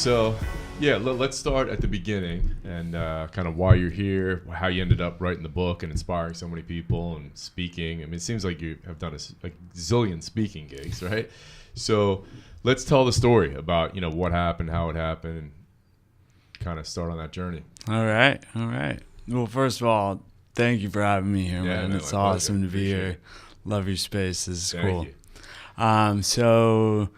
So, yeah, let's start at the beginning and kind of why you're here, how you ended up writing the book and inspiring so many people and speaking. I mean, it seems like you have done a zillion speaking gigs, right? So let's tell the story about, what happened, how it happened, and kind of start on that journey. All right. Well, first of all, thank you for having me here, man. It's awesome to be here. Love your space. This is cool. So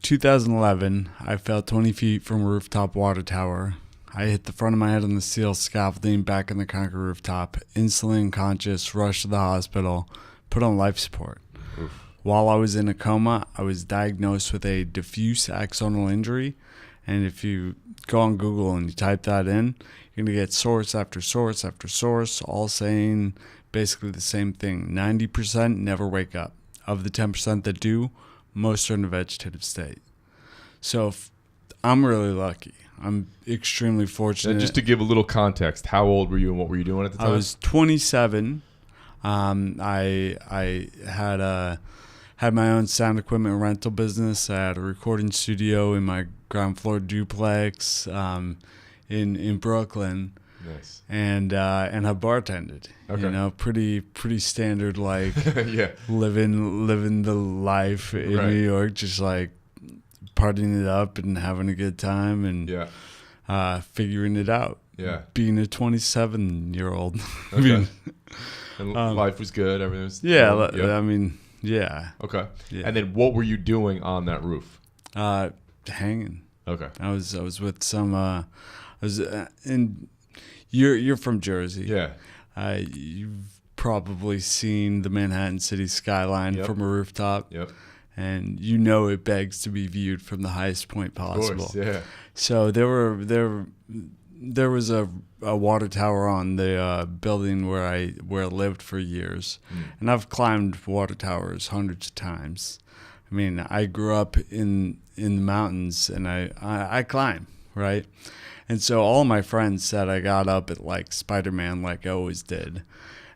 2011, I fell 20 feet from a rooftop water tower. I hit the front of my head on the steel scaffolding back on the concrete rooftop. Instantly unconscious, rushed to the hospital, put on life support. Oof. While I was in a coma, I was diagnosed with a diffuse axonal injury. And if you go on Google and you type that in, you're going to get source after source after source, all saying basically the same thing. 90% never wake up. Of the 10% that do, most are in a vegetative state. So I'm really lucky. I'm extremely fortunate. And just to give a little context, how old were you and what were you doing at the time? I was 27. I had my own sound equipment rental business. I had a recording studio in my ground floor duplex in Brooklyn. Nice. And I bartended. Okay. Pretty standard, like yeah. living the life in Right. New York, just like partying it up and having a good time and figuring it out. Yeah. Being a 27-year-old. Okay. And life was good. Everything was Yeah. Yep. I mean, yeah. Okay. Yeah. And then what were you doing on that roof? Hanging. Okay. I was with some. I was in. You're from Jersey. Yeah. You've probably seen the Manhattan City skyline Yep. from a rooftop. Yep. And it begs to be viewed from the highest point possible. Of course, yeah. So there was a water tower on the building where I lived for years. And I've climbed water towers hundreds of times. I mean, I grew up in the mountains and I climb, right? And so all my friends said I got up at like Spider-Man, like I always did.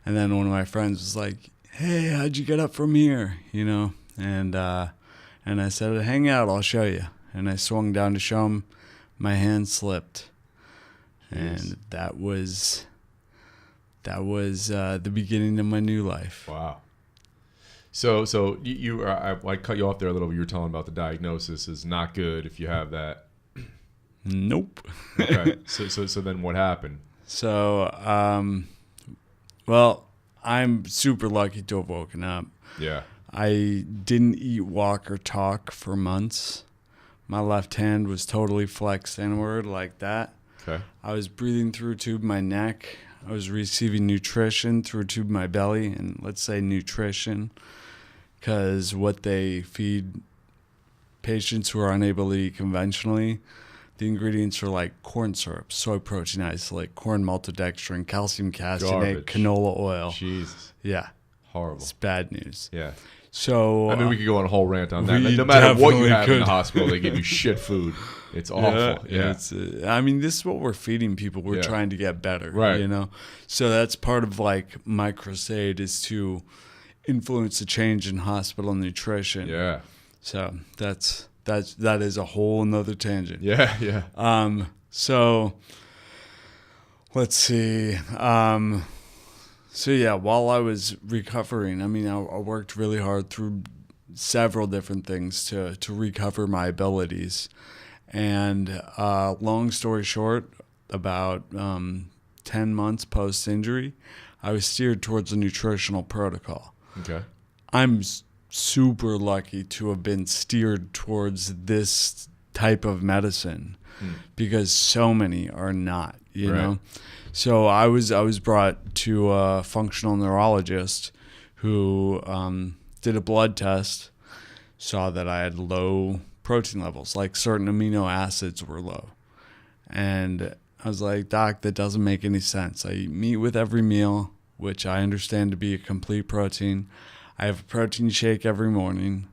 And then one of my friends was like, "Hey, how'd you get up from here?" And I said, "Hang out, I'll show you." And I swung down to show him. My hand slipped. And that was the beginning of my new life. Wow. So you I cut you off there a little bit. You were telling about the diagnosis is not good if you have that. Nope. Okay. So then what happened? So, well, I'm super lucky to have woken up. Yeah. I didn't eat, walk, or talk for months. My left hand was totally flexed inward like that. Okay. I was breathing through a tube in my neck. I was receiving nutrition through a tube in my belly. And let's say nutrition, because what they feed patients who are unable to eat conventionally, the ingredients are like corn syrup, soy protein isolate, corn maltodextrin, calcium caseinate, canola oil. Jesus. Yeah. Horrible. It's bad news. Yeah. So I mean, we could go on a whole rant on that. we No matter what you definitely have in the could. hospital, they give you shit food. It's awful. Yeah. It's, I mean, this is what we're feeding people. We're trying to get better, Right. So that's part of like my crusade is to influence a change in hospital nutrition. Yeah. So that is a whole nother tangent. Yeah. Yeah. So let's see. So yeah, while I was recovering, I mean, I worked really hard through several different things to recover my abilities. And long story short, about 10 months post-injury, I was steered towards a nutritional protocol. Okay. I'm super lucky to have been steered towards this type of medicine because so many are not, you know? So I was brought to a functional neurologist who did a blood test, saw that I had low protein levels, like certain amino acids were low. And I was like, "Doc, that doesn't make any sense. I eat meat with every meal, which I understand to be a complete protein. I have a protein shake every morning.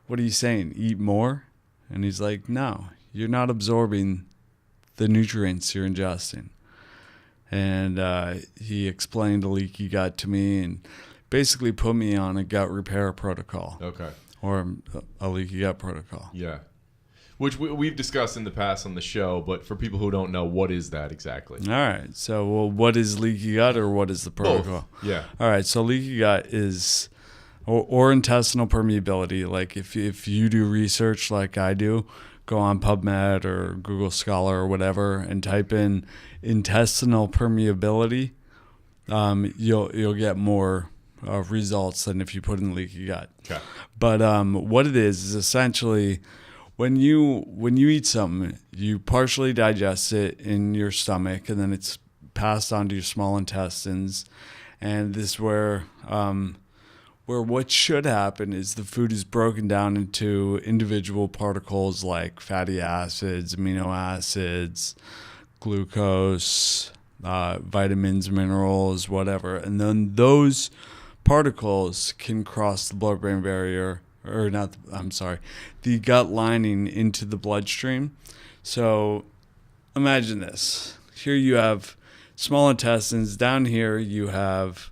What are you saying? Eat more?" And he's like, "No, you're not absorbing the nutrients you're ingesting." And he explained a leaky gut to me and basically put me on a gut repair protocol. Okay. Or a leaky gut protocol. Yeah. Which we've discussed in the past on the show, but for people who don't know, what is that exactly? All right. So, well, what is leaky gut, or what is the protocol? Both. Yeah. All right. So leaky gut is or intestinal permeability. Like if you do research like I do, go on PubMed or Google Scholar or whatever and type in intestinal permeability, you'll get more results than if you put in leaky gut. Okay. But what it is essentially when you eat something, you partially digest it in your stomach, and then it's passed on to your small intestines, and this is where what should happen is the food is broken down into individual particles like fatty acids, amino acids, glucose, vitamins, minerals, whatever. And then those particles can cross the blood-brain barrier, the gut lining into the bloodstream. So imagine this. Here you have small intestines. Down here you have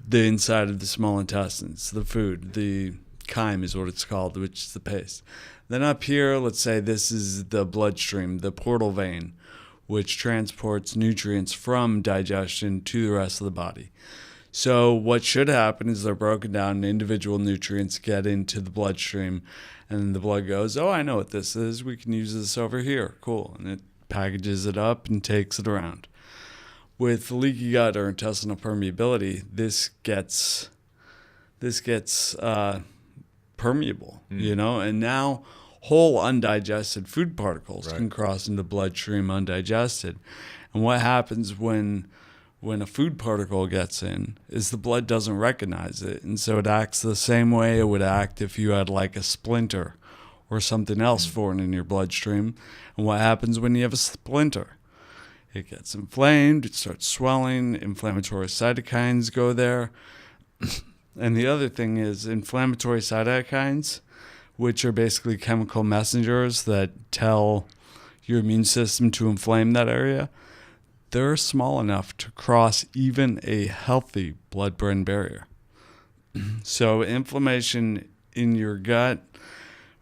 the inside of the small intestines, the food, the chyme is what it's called, which is the paste. Then up here, let's say this is the bloodstream, the portal vein, which transports nutrients from digestion to the rest of the body. So what should happen is they're broken down and individual nutrients get into the bloodstream, and the blood goes, oh, I know what this is. We can use this over here. Cool. And it packages it up and takes it around. With leaky gut or intestinal permeability, this gets permeable, and now whole undigested food particles can cross into the bloodstream undigested. And what happens when a food particle gets in is the blood doesn't recognize it, and so it acts the same way it would act if you had like a splinter or something else foreign in your bloodstream. And what happens when you have a splinter? It gets inflamed, it starts swelling, inflammatory cytokines go there. And the other thing is inflammatory cytokines, which are basically chemical messengers that tell your immune system to inflame that area, they're small enough to cross even a healthy blood-brain barrier. So inflammation in your gut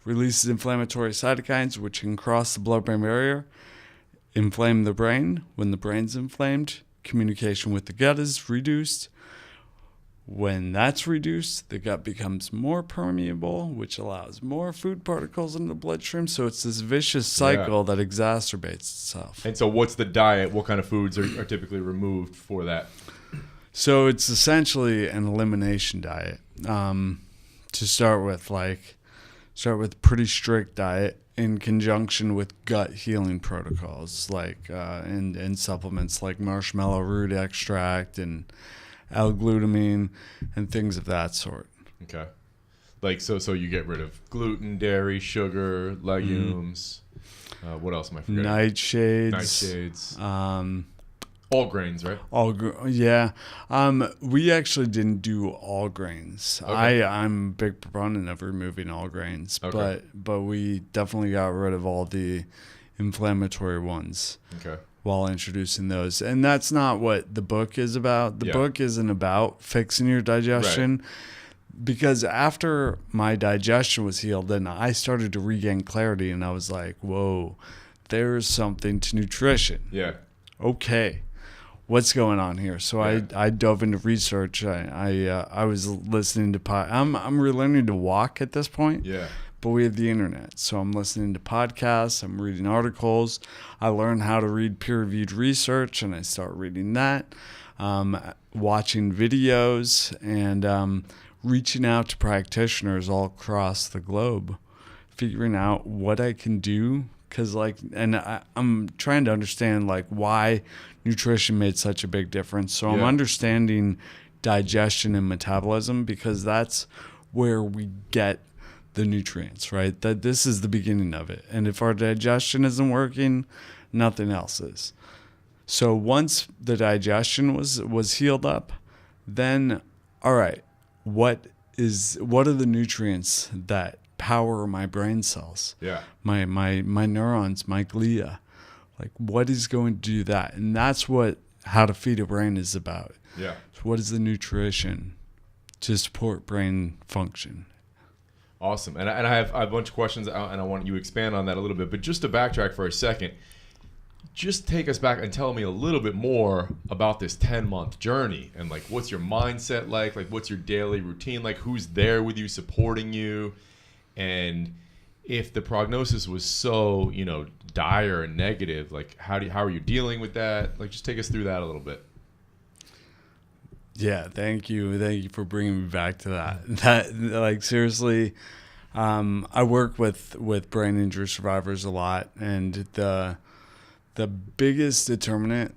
releases inflammatory cytokines, which can cross the blood-brain barrier, inflame the brain. When the brain's inflamed, communication with the gut is reduced. When that's reduced, the gut becomes more permeable, which allows more food particles in the bloodstream. So it's this vicious cycle that exacerbates itself. And so what's the diet? What kind of foods are typically removed for that? So it's essentially an elimination diet. To start with, pretty strict diet in conjunction with gut healing protocols, like and supplements like marshmallow root extract and L-glutamine and things of that sort. Okay. Like so you get rid of gluten, dairy, sugar, legumes. What else am I forgetting? Nightshades. All grains, right? Yeah. We actually didn't do all grains. Okay. I'm a big proponent of removing all grains, but we definitely got rid of all the inflammatory ones. Okay. While introducing those. And that's not what the book is about. The book isn't about fixing your digestion. Right. Because after my digestion was healed, then I started to regain clarity, and I was like, whoa, there's something to nutrition. Yeah. Okay. What's going on here? So I dove into research. I was listening to I'm relearning to walk at this point. Yeah. But we have the internet, so I'm listening to podcasts, I'm reading articles, I learn how to read peer-reviewed research, and I start reading that, watching videos, and reaching out to practitioners all across the globe, figuring out what I can do, because I'm trying to understand why nutrition made such a big difference. So I'm understanding digestion and metabolism, because that's where we get the nutrients, right? That this is the beginning of it. And if our digestion isn't working, nothing else is. So once the digestion was healed up, then all right, what are the nutrients that power my brain cells? Yeah. My neurons, my glia. What is going to do that? And that's what How to Feed a Brain is about. Yeah. So what is the nutrition to support brain function? Awesome. And I have a bunch of questions, and I want you to expand on that a little bit. But just to backtrack for a second, just take us back and tell me a little bit more about this 10-month journey. And, like, what's your mindset like? Like, what's your daily routine like? Who's there with you, supporting you? And if the prognosis was so, dire and negative, like, how are you dealing with that? Like, just take us through that a little bit. Yeah, thank you for bringing me back to that. Like, seriously, I work with brain injury survivors a lot, and the biggest determinant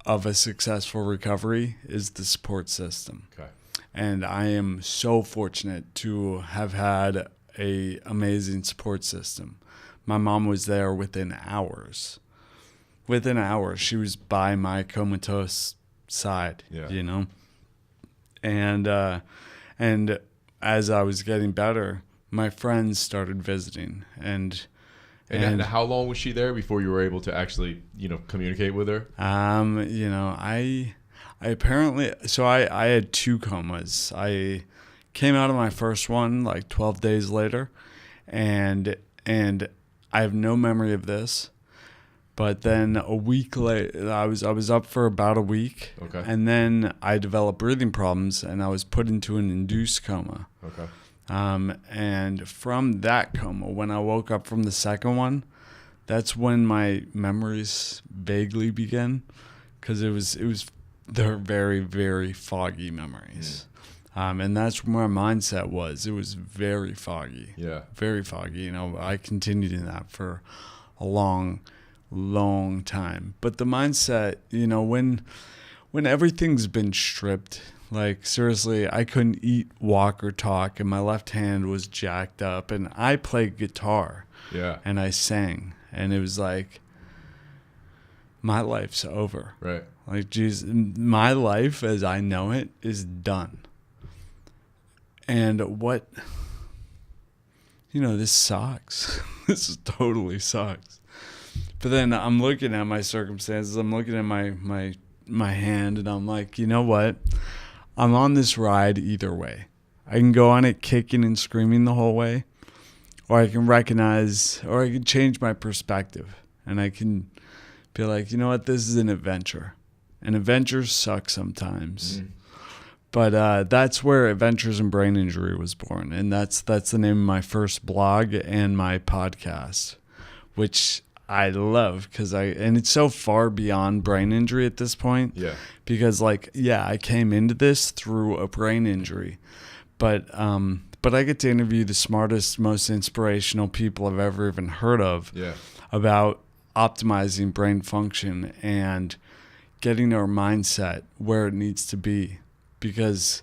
of a successful recovery is the support system. Okay. And I am so fortunate to have had a amazing support system. My mom was there within hours. Within hours, she was by my comatose side, and as I was getting better, my friends started visiting, and how long was she there before you were able to actually, communicate with her? I apparently, so I had 2 comas. I came out of my first one like 12 days later, and I have no memory of this. But then a week later, I was up for about a week, okay, and then I developed breathing problems, and I was put into an induced coma. Okay. And from that coma, when I woke up from the second one, that's when my memories vaguely began, because they're very, very foggy memories. And that's where my mindset was. It was very foggy. Yeah. Very foggy. I continued in that for a long time. But the mindset, when everything's been stripped, like, seriously, I couldn't eat, walk, or talk, and my left hand was jacked up, and I played guitar. Yeah. And I sang, and it was like, my life's over. Right. Like, geez, my life as I know it is done. And this sucks. This totally sucks. But then I'm looking at my circumstances. I'm looking at my hand, and I'm like, you know what? I'm on this ride either way. I can go on it kicking and screaming the whole way, or I can or I can change my perspective, and I can be like, you know what? This is an adventure, and adventures suck sometimes. Mm. But that's where Adventures in Brain Injury was born, and that's the name of my first blog and my podcast, which I love and it's so far beyond brain injury at this point. Yeah. Because I came into this through a brain injury, but I get to interview the smartest, most inspirational people I've ever even heard of. Yeah. About optimizing brain function and getting our mindset where it needs to be. Because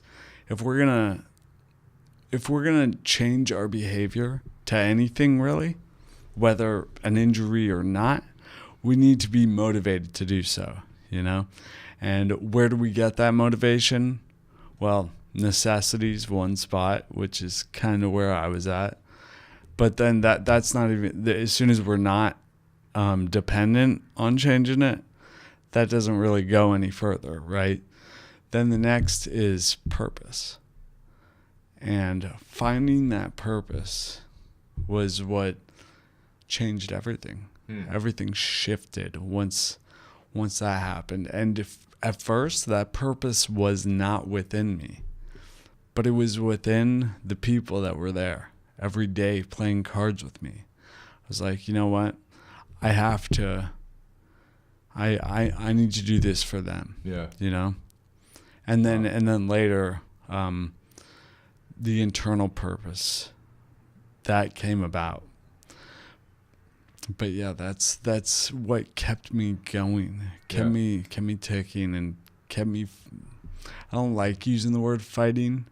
if we're gonna change our behavior to anything really, whether an injury or not, we need to be motivated to do so, And where do we get that motivation? Well, necessity's one spot, which is kind of where I was at. But then that's not even, as soon as we're not dependent on changing it, that doesn't really go any further, right? Then the next is purpose. And finding that purpose was what changed everything. Everything shifted once that happened. And at first, that purpose was not within me, but it was within the people that were there every day playing cards with me. I was like, you know what? I have to. I need to do this for them. Yeah. And then later, the internal purpose that came about. But yeah, that's what kept me going, kept me ticking, and kept me. I don't like using the word fighting,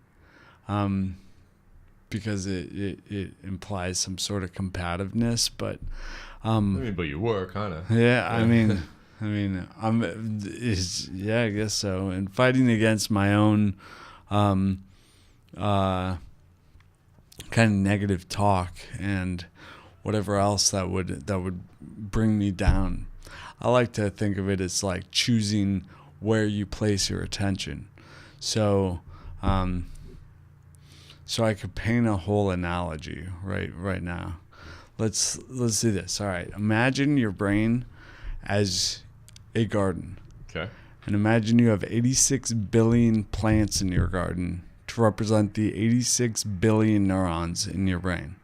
because it implies some sort of combativeness. But but you were kind of. Yeah, I mean, I guess so. And fighting against my own, kind of negative talk and whatever else that would bring me down. I like to think of it as like choosing where you place your attention. So So I could paint a whole analogy right now. Let's do this. All right. Imagine your brain as a garden. Okay. And imagine you have 86 billion plants in your garden to represent the 86 billion neurons in your brain.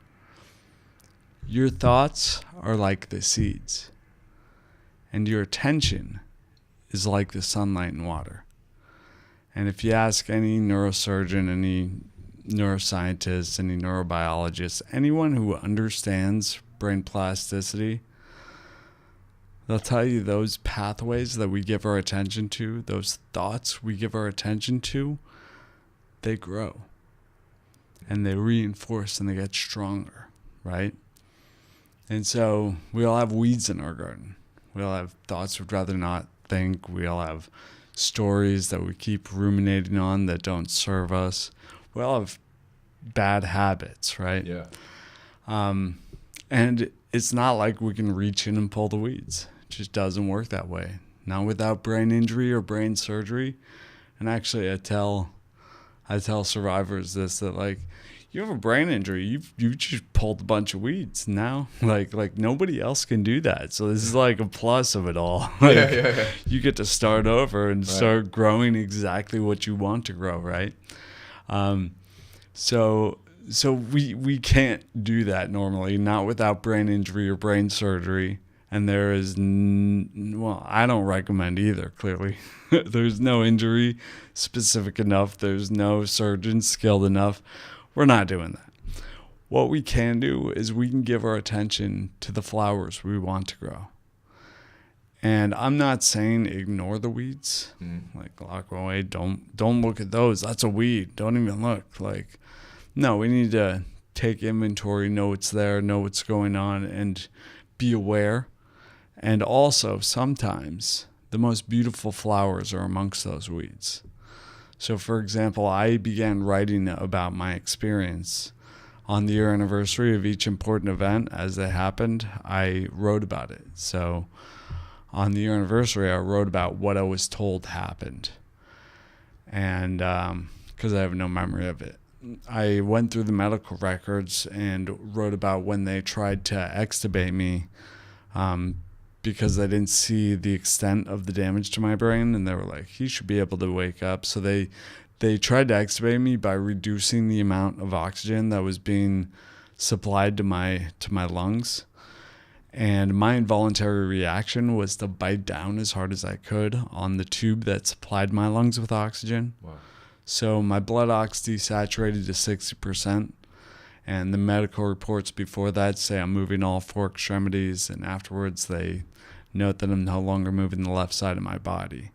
Your thoughts are like the seeds, and your attention is like the sunlight and water. And if you ask any neurosurgeon, any neuroscientist, any neurobiologist, anyone who understands brain plasticity, they'll tell you those pathways that we give our attention to, those thoughts we give our attention to, they grow and they reinforce and they get stronger, right? And so we all have weeds in our garden. We all have thoughts we'd rather not think. We all have stories that we keep ruminating on that don't serve us. We all have bad habits, right? Yeah. And it's not like we can reach in and pull the weeds. It just doesn't work that way. Not without brain injury or brain surgery. And actually, I tell survivors this, that like, you have a brain injury, you just pulled a bunch of weeds. Now, like nobody else can do that. So this is like a plus of it all. Like, yeah. You get to start over and start growing exactly what you want to grow, right? So we can't do that normally, not without brain injury or brain surgery. And there is, I don't recommend either, clearly. There's no injury specific enough. There's no surgeon skilled enough. We're not doing that. What we can do is we can give our attention to the flowers we want to grow. And I'm not saying ignore the weeds. Like, lock away, don't look at those. That's a weed. Don't even look. Like, no, we need to take inventory, know what's there, know what's going on, and be aware. And also, sometimes the most beautiful flowers are amongst those weeds. So, for example, I began writing about my experience on the year anniversary of each important event as they happened. I wrote about it. So, on the year anniversary, I wrote about what I was told happened. And because I have no memory of it. I went through the medical records and wrote about when they tried to extubate me because they didn't see the extent of the damage to my brain, and they were like, he should be able to wake up. So they tried to extubate me by reducing the amount of oxygen that was being supplied to my lungs. And my involuntary reaction was to bite down as hard as I could on the tube that supplied my lungs with oxygen. Wow. So my blood ox desaturated to 60%. And the medical reports before that say I'm moving all four extremities, and afterwards they note that I'm no longer moving the left side of my body.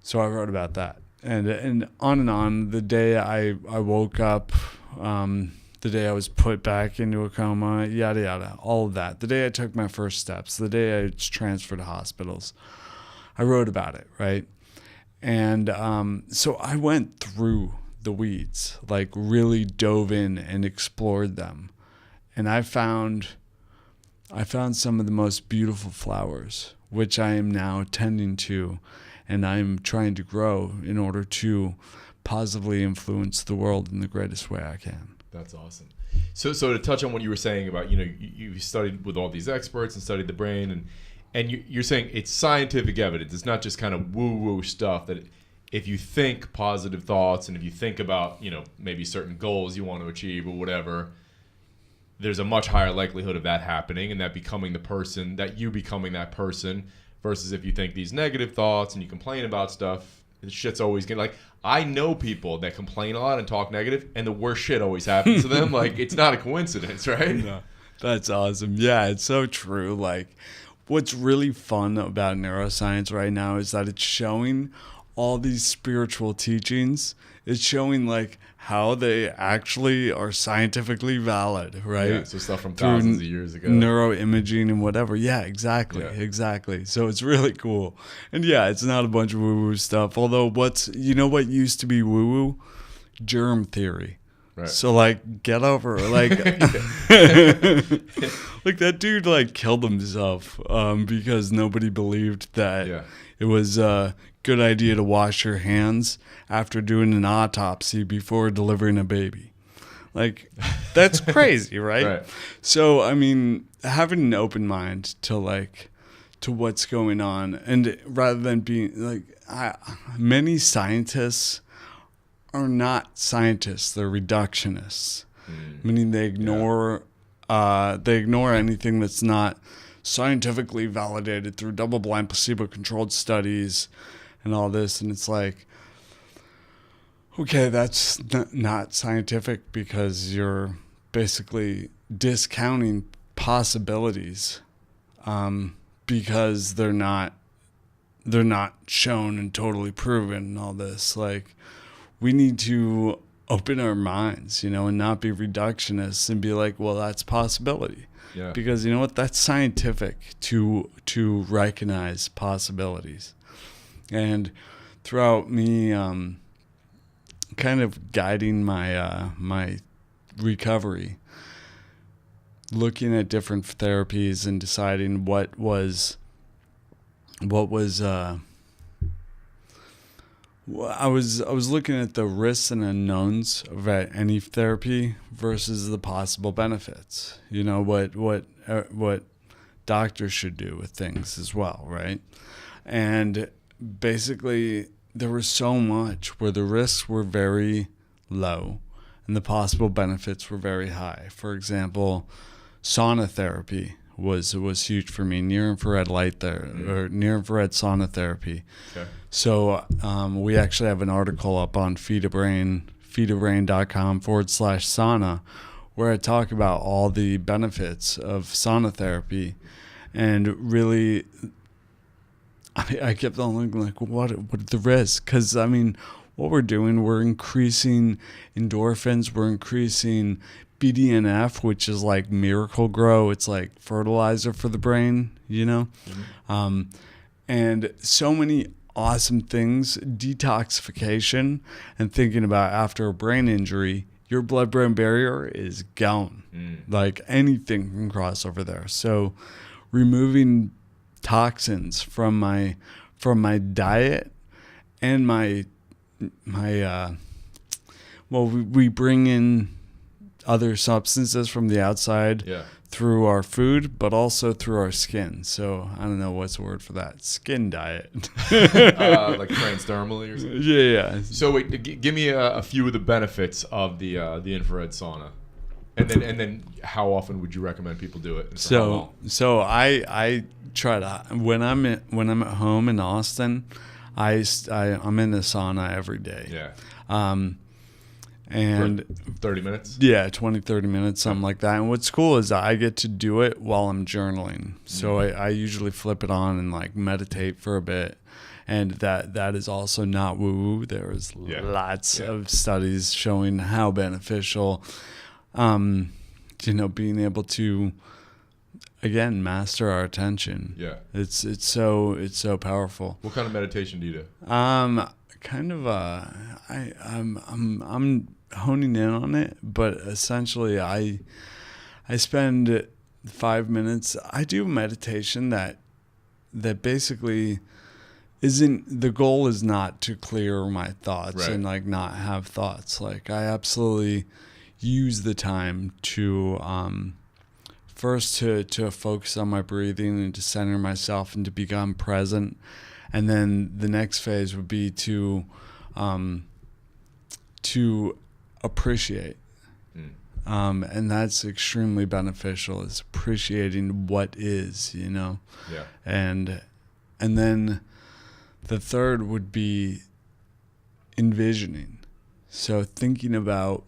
So I wrote about that. And on. The day I woke up, the day I was put back into a coma, yada, yada, all of that. The day I took my first steps, the day I was transferred to hospitals, I wrote about it, right? And so I went through the weeds, like really dove in and explored them. And I found some of the most beautiful flowers, which I am now tending to, and I'm trying to grow in order to positively influence the world in the greatest way I can. That's awesome. So to touch on what you were saying about, you studied with all these experts and studied the brain, and you're saying it's scientific evidence. It's not just kind of woo-woo stuff that if you think positive thoughts and if you think about, maybe certain goals you want to achieve or whatever, there's a much higher likelihood of that happening and that becoming that person versus if you think these negative thoughts and you complain about stuff, the shit's always getting like, I know people that complain a lot and talk negative and the worst shit always happens to them. Like, it's not a coincidence, right? No, that's awesome. Yeah, it's so true. Like, what's really fun about neuroscience right now is that it's showing all these spiritual teachings. It's showing like how they actually are scientifically valid, right? Yeah, so stuff from thousands of years ago. Neuroimaging and whatever. Yeah, exactly. So it's really cool. And yeah, it's not a bunch of woo-woo stuff. Although what used to be woo-woo? Germ theory. Right. So like, get over it. Like, like that dude like killed himself because nobody believed that it was a good idea to wash your hands after doing an autopsy before delivering a baby. Like, that's crazy, right? So, I mean, having an open mind to what's going on, and rather than being like, many scientists are not scientists; they're reductionists, meaning they ignore anything that's not scientifically validated through double-blind, placebo-controlled studies, and all this. And it's like, okay, that's not scientific because you're basically discounting possibilities because they're not shown and totally proven and all this. Like, we need to open our minds, and not be reductionists and be like, well, that's a possibility. Yeah. Because you know what? That's scientific to recognize possibilities. And throughout me kind of guiding my my recovery, looking at different therapies and deciding what was I was looking at the risks and unknowns of any therapy versus the possible benefits. What doctors should do with things as well, right? And basically, there was so much where the risks were very low and the possible benefits were very high. For example, sauna therapy was huge for me. Near-infrared light there, or near-infrared sauna therapy. Okay. So we actually have an article up on feedabrain.com/sauna, where I talk about all the benefits of sauna therapy, and really, I kept on looking like, what are the risks? Because I mean, what we're doing, we're increasing endorphins, we're increasing BDNF, which is like miracle grow. It's like fertilizer for the brain, and so many awesome things. Detoxification, and thinking about after a brain injury, your blood-brain barrier is gone. Like anything can cross over there. So removing toxins from my diet and we bring in other substances from the outside through our food, but also through our skin. So I don't know what's the word for that. Skin diet. Like transdermally or something? Yeah. So wait, give me a few of the benefits of the infrared sauna. And then how often would you recommend people do it? So I try to, when I'm at home in Austin, I'm in the sauna every day. Yeah. And for 30 minutes? Yeah, 20, 30 minutes, something like that. And what's cool is I get to do it while I'm journaling. So I usually flip it on and like meditate for a bit. And that is also not woo-woo. There's lots of studies showing how beneficial, being able to, again, master our attention. Yeah. It's so powerful. What kind of meditation do you do? I'm honing in on it, but essentially I spend 5 minutes. I do meditation that basically isn't, the goal is not to clear my thoughts and like not have thoughts. Like I absolutely use the time to first to focus on my breathing and to center myself and to become present. And then the next phase would be to appreciate. And that's extremely beneficial, is appreciating what is, Yeah. And then the third would be envisioning. So thinking about,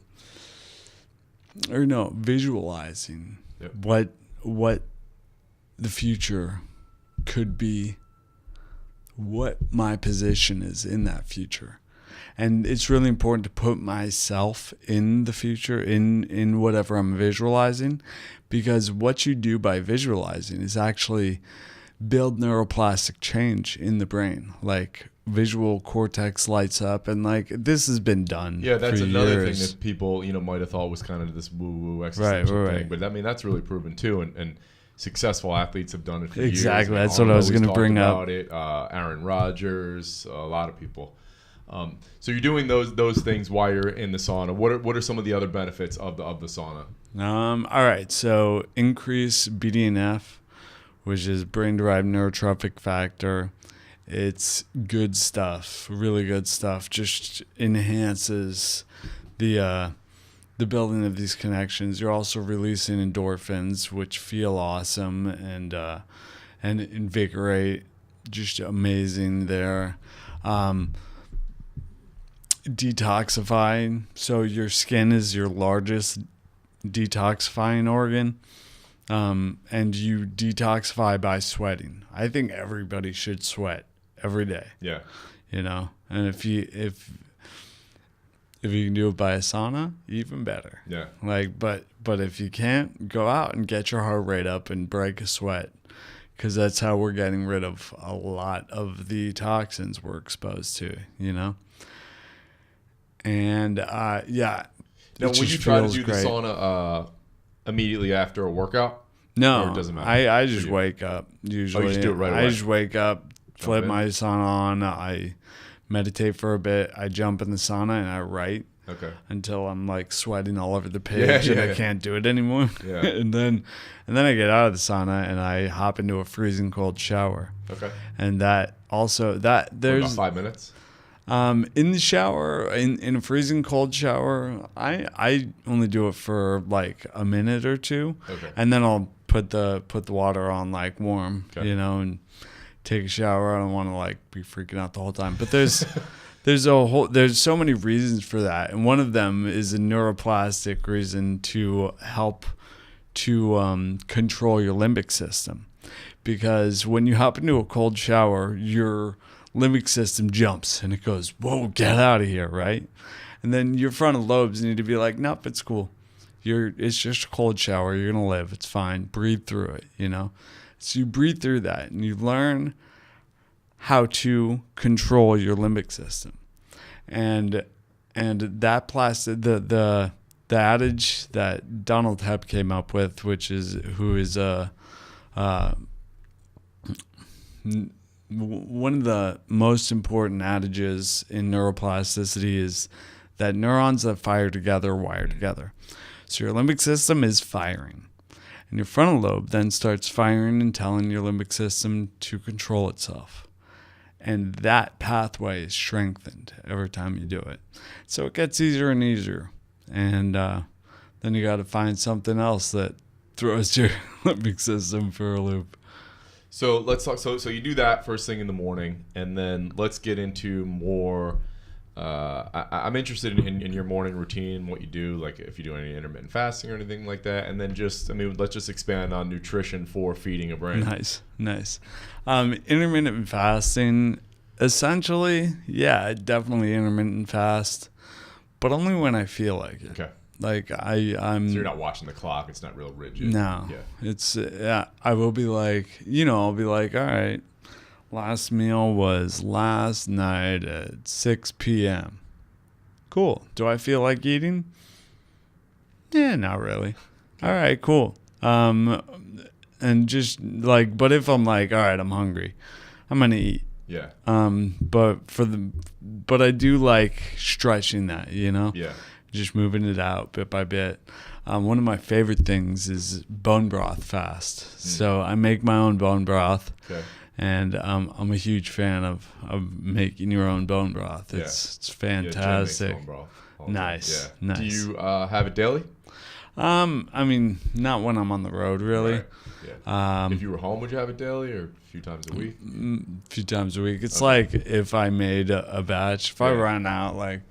visualizing what the future could be, what my position is in that future. And it's really important to put myself in the future, in whatever I'm visualizing, because what you do by visualizing is actually build neuroplastic change in the brain. Like visual cortex lights up, and like this has been done. Yeah, that's for another years. thing that people might have thought was kind of this woo-woo existential Right. thing, but I mean that's really proven too, and successful athletes have done it for Exactly. years. That's what I was going to bring up. It. Aaron Rodgers, a lot of people. So you're doing those things while you're in the sauna. What are some of the other benefits of the sauna? All right. So increase BDNF, which is brain-derived neurotrophic factor. It's good stuff, really good stuff. Just enhances the building of these connections. You're also releasing endorphins, which feel awesome and invigorate. Just amazing there. Detoxifying. So your skin is your largest detoxifying organ. And you detoxify by sweating. I think everybody should sweat every day. Yeah. And if you can do it by a sauna, even better. Yeah. But if you can't, go out and get your heart rate up and break a sweat, because that's how we're getting rid of a lot of the toxins we're exposed to. And yeah. Now, when you try to do the sauna immediately after a workout? No, or it doesn't matter. I just wake up usually. Oh, you just do it right away? I just wake up, flip my sauna on, I meditate for a bit, I jump in the sauna and I write. Okay. Until I'm like sweating all over the page and I can't do it anymore. Yeah. and then I get out of the sauna and I hop into a freezing cold shower. Okay. And that also there's about 5 minutes. In the shower, in a freezing cold shower, I only do it for like a minute or two. Okay. And then I'll put the water on like warm, okay. And take a shower. I don't want to like be freaking out the whole time. But there's there's so many reasons for that, and one of them is a neuroplastic reason to help to control your limbic system, because when you hop into a cold shower, your limbic system jumps and it goes, whoa, get out of here, right? And then your frontal lobes need to be like, nope, it's cool. It's just a cold shower. You're gonna live. It's fine. Breathe through it. So you breathe through that, and you learn how to control your limbic system. And that the adage that Donald Hebb came up with, who is one of the most important adages in neuroplasticity, is that neurons that fire together wire together. So your limbic system is firing, and your frontal lobe then starts firing and telling your limbic system to control itself. And that pathway is strengthened every time you do it. So it gets easier and easier. And then you got to find something else that throws your limbic system for a loop. So let's talk. So you do that first thing in the morning, and then let's get into more. I'm interested in your morning routine, what you do, like if you do any intermittent fasting or anything like that, and then let's just expand on nutrition for feeding a brain. Nice. Intermittent fasting, essentially, yeah, definitely intermittent fast, but only when I feel like it. Okay. Like I'm. So you're not watching the clock. It's not real rigid. No. Yeah. It's I will be like, I'll be like, all right, last meal was last night at 6 p.m. Cool. Do I feel like eating? Yeah, not really. All right, cool. And just like, but if I'm like, all right, I'm hungry, I'm gonna eat. Yeah. But I do like stretching that, Yeah. Just moving it out bit by bit. One of my favorite things is bone broth fast. So I make my own bone broth. Okay. And I'm a huge fan of making your own bone broth. It's fantastic. Yeah, Jen makes bone broth. Nice. Yeah. Nice. Do you have it daily? I mean, not when I'm on the road, really. Right. Yeah. If you were home, would you have it daily or a few times a week? A few times a week. It's like if I made a batch. If I ran out, like,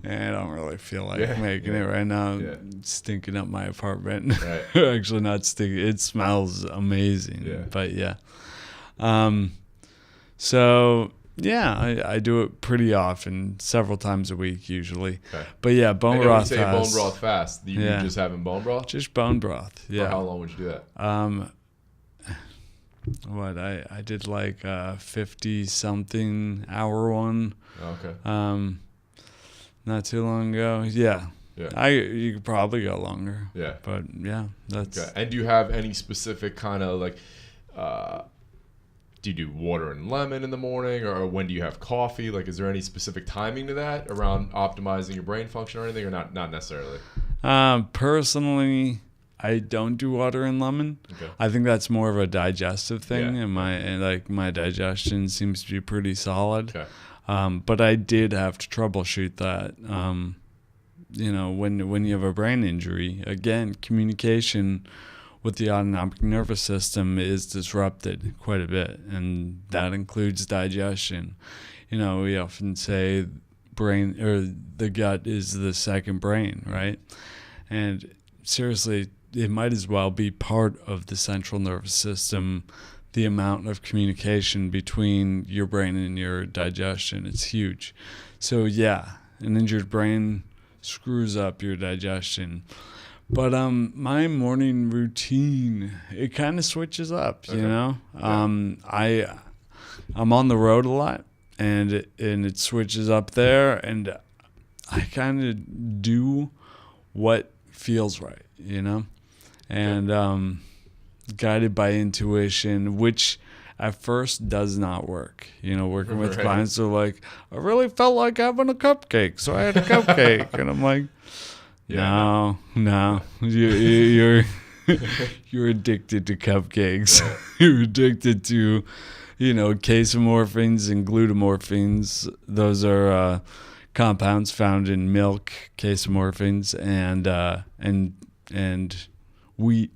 I don't really feel like making it right now. I'm stinking up my apartment. Right. Actually, not stinking. It smells amazing. Yeah. But yeah. So yeah, I do it pretty often, several times a week usually. Okay. But yeah, bone broth fast. Bone broth fast. You just having bone broth? Just bone broth. Yeah. For how long would you do that? I did like 50 something hour one. Okay. Not too long ago. Yeah. Yeah. You could probably go longer. Yeah. But yeah, that's Okay. And do you have any specific kind of like, do you do water and lemon in the morning, or when do you have coffee? Like, is there any specific timing to that around optimizing your brain function or anything, or not necessarily? Personally, I don't do water and lemon. Okay. I think that's more of a digestive thing, Yeah. and my digestion seems to be pretty solid. Okay. But I did have to troubleshoot that. When you have a brain injury, again, communication with the autonomic nervous system is disrupted quite a bit, and that includes digestion. We often say brain or the gut is the second brain, right? And seriously, it might as well be part of the central nervous system. The amount of communication between your brain and your digestion, it's huge. So yeah, an injured brain screws up your digestion. But my morning routine, it kind of switches up, Okay. Yeah. I'm on the road a lot, and it switches up there, and I kind of do what feels right, and guided by intuition, which at first does not work. Working with Right. clients are like, I really felt like having a cupcake, so I had a cupcake, and I'm like, Yeah, no, you're you're addicted to cupcakes. Right. You're addicted to, casomorphins and glutamorphins. Those are compounds found in milk, casomorphins, and wheat,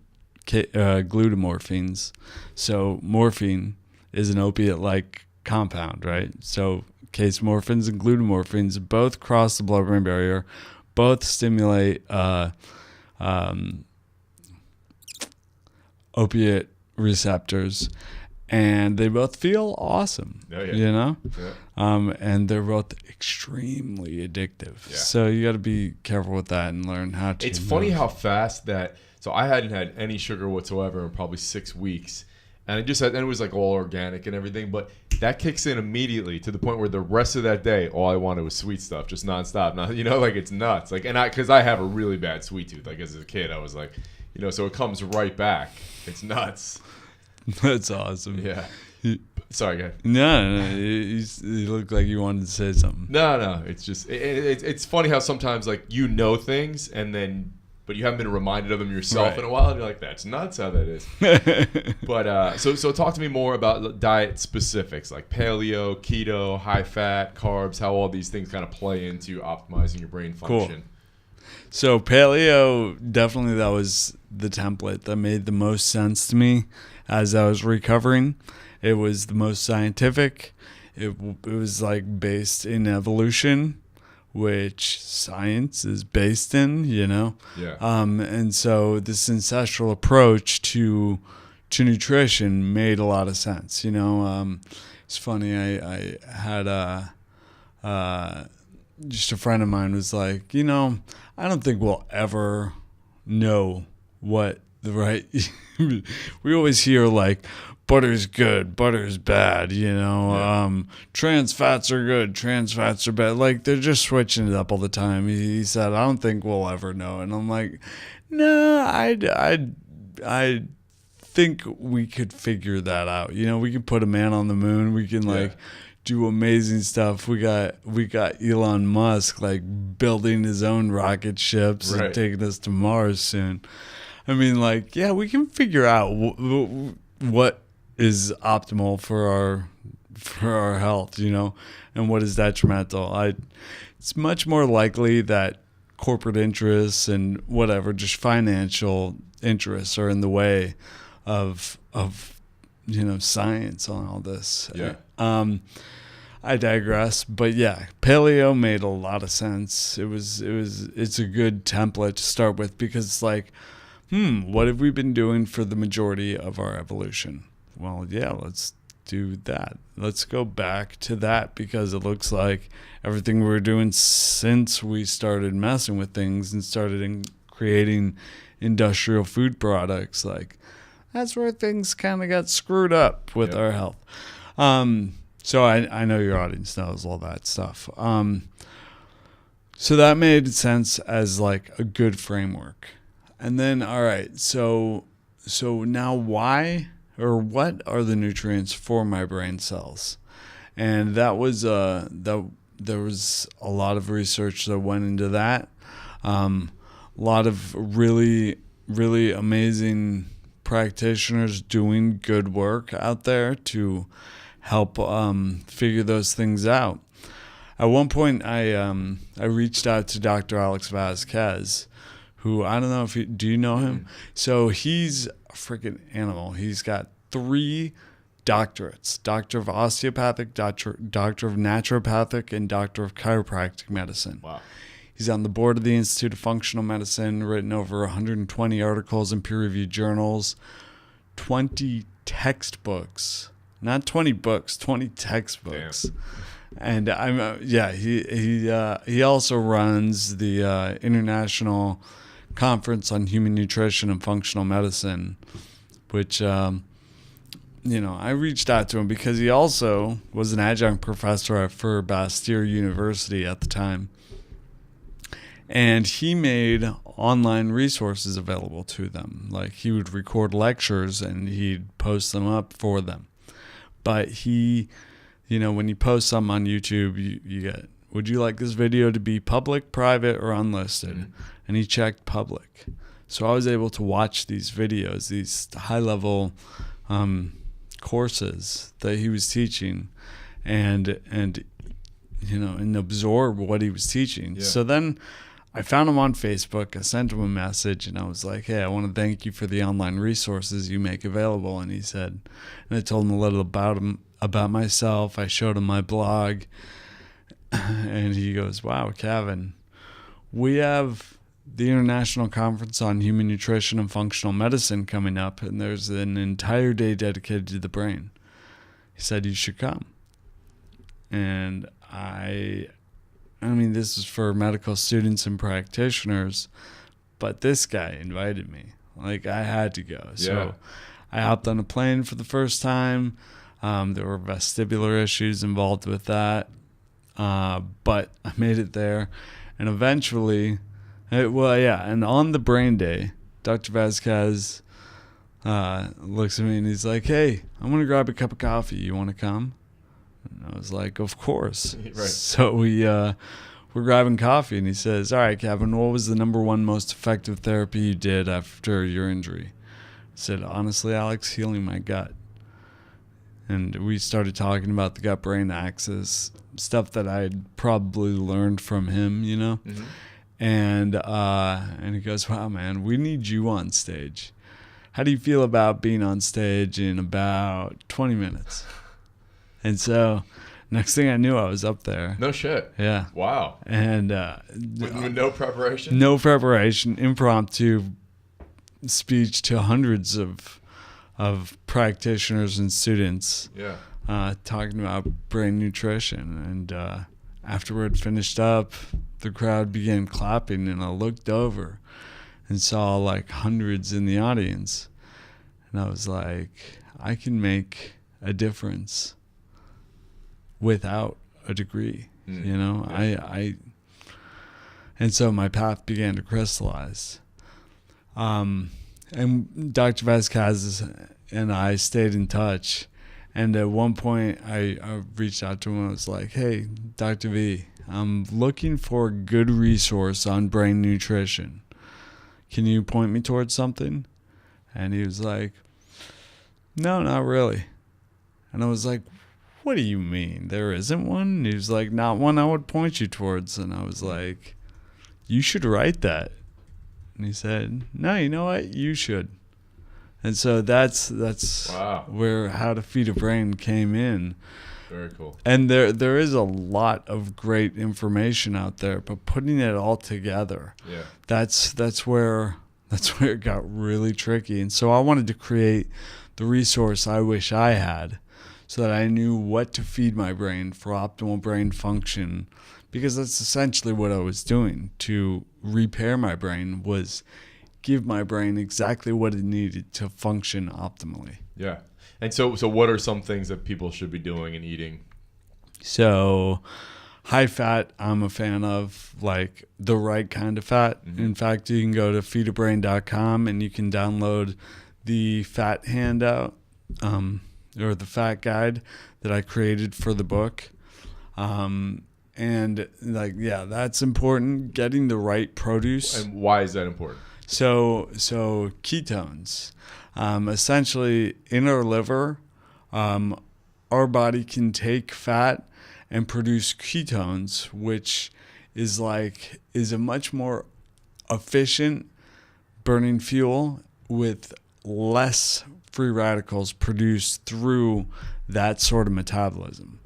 glutamorphins. So morphine is an opiate-like compound, right? So casomorphins and glutamorphins both cross the blood-brain barrier. Both stimulate opiate receptors, and they both feel awesome. Oh, yeah. Yeah. And they're both extremely addictive. Yeah. So you got to be careful with that and learn how to. It's funny how fast that. So I hadn't had any sugar whatsoever in probably 6 weeks, and it was like all organic and everything, but that kicks in immediately to the point where the rest of that day, all I wanted was sweet stuff, just nonstop. Like it's nuts. Like, because I have a really bad sweet tooth. Like as a kid, I was like, so it comes right back. It's nuts. That's awesome. Yeah. Sorry, guys. No, you look like you wanted to say something. No. It's just it's funny how sometimes like things but you haven't been reminded of them yourself Right. in a while. And you're like, that's nuts how that is. But so talk to me more about diet specifics like paleo, keto, high fat, carbs, how all these things kind of play into optimizing your brain function. Cool. So paleo, definitely that was the template that made the most sense to me as I was recovering. It was the most scientific. It was like based in evolution, which science is based in, Yeah. And so this ancestral approach to nutrition made a lot of sense. It's funny. I had just a friend of mine was like, I don't think we'll ever know what the right. We always hear like, butter's good, butter's bad, trans fats are good, trans fats are bad. Like, they're just switching it up all the time. He said, I don't think we'll ever know. And I'm like, no, I think we could figure that out. We could put a man on the moon. We can do amazing stuff. We got Elon Musk like building his own rocket ships and taking us to Mars soon. I mean, we can figure out what is optimal for our health, and what is detrimental. It's much more likely that corporate interests and whatever, just financial interests, are in the way of science on all this. Yeah. I digress, but yeah, paleo made a lot of sense. It's a good template to start with, because it's like, what have we been doing for the majority of our evolution? Well, yeah, let's do that. Let's go back to that, because it looks like everything we're doing since we started messing with things and started creating industrial food products, like that's where things kind of got screwed up with our health. So I know your audience knows all that stuff. So that made sense as like a good framework. And then, all right, so now why or what are the nutrients for my brain cells? And that was there was a lot of research that went into that. A lot of really, really amazing practitioners doing good work out there to help figure those things out. At one point, I reached out to Dr. Alex Vasquez, who I don't know if do you know him? So he's a freaking animal. He's got 3 doctorates: Doctor of Osteopathic, Doctor of Naturopathic, and Doctor of Chiropractic Medicine. Wow. He's on the board of the Institute of Functional Medicine, written over 120 articles in peer-reviewed journals, 20 textbooks. Not 20 books, 20 textbooks. Damn. And he also runs the International Conference on Human Nutrition and Functional Medicine, which I reached out to him because he also was an adjunct professor for Bastyr University at the time. And he made online resources available to them. Like, he would record lectures and he'd post them up for them. But he, when you post something on YouTube, you get, would you like this video to be public, private, or unlisted? Mm-hmm. And he checked public. So I was able to watch these videos, these high-level courses that he was teaching and absorb what he was teaching. Yeah. So then I found him on Facebook. I sent him a message, and I was like, hey, I want to thank you for the online resources you make available. And he said, and I told him a little about myself. I showed him my blog, and he goes, wow, Cavin, we have the International Conference on Human Nutrition and Functional Medicine coming up, and there's an entire day dedicated to the brain. He said, you should come. And I mean, this is for medical students and practitioners, but this guy invited me. Like, I had to go. So I hopped on a plane for the first time. There were vestibular issues involved with that, but I made it there. And eventually, and on the brain day, Dr. Vasquez looks at me and he's like, hey, I'm going to grab a cup of coffee. You want to come? And I was like, of course. Right. So we're grabbing coffee, and he says, all right, Cavin, what was the number one most effective therapy you did after your injury? I said, honestly, Alex, healing my gut. And we started talking about the gut-brain axis, stuff that I had probably learned from him, Mm-hmm. And he goes, wow, man, we need you on stage. How do you feel about being on stage in about 20 minutes? And so next thing I knew, I was up there. No shit. Yeah. Wow. And with no preparation? No preparation, impromptu speech to hundreds of practitioners and students. Yeah. Talking about brain nutrition. And afterward finished up, the crowd began clapping, and I looked over and saw like hundreds in the audience. And I was like, I can make a difference without a degree, Yeah. And so my path began to crystallize. And Dr. Vasquez and I stayed in touch. And at one point, I reached out to him and I was like, hey, Dr. V, I'm looking for a good resource on brain nutrition. Can you point me towards something? And he was like, no, not really. And I was like, what do you mean? There isn't one? And he was like, not one I would point you towards. And I was like, you should write that. And he said, no, you know what? You should. And so that's wow. where How to Feed a Brain came in. Very cool. And there is a lot of great information out there, but putting it all together, that's where it got really tricky. And so I wanted to create the resource I wish I had, so that I knew what to feed my brain for optimal brain function, because that's essentially what I was doing to repair my brain, was give my brain exactly what it needed to function optimally. Yeah. And so what are some things that people should be doing and eating? So high fat, I'm a fan of, like the right kind of fat. Mm-hmm. In fact, you can go to feedabrain.com and you can download the fat handout or the fat guide that I created for the book. And like, yeah, that's important. Getting the right produce. And why is that important? So ketones, essentially in our liver, our body can take fat and produce ketones, which is a much more efficient burning fuel with less free radicals produced through that sort of metabolism.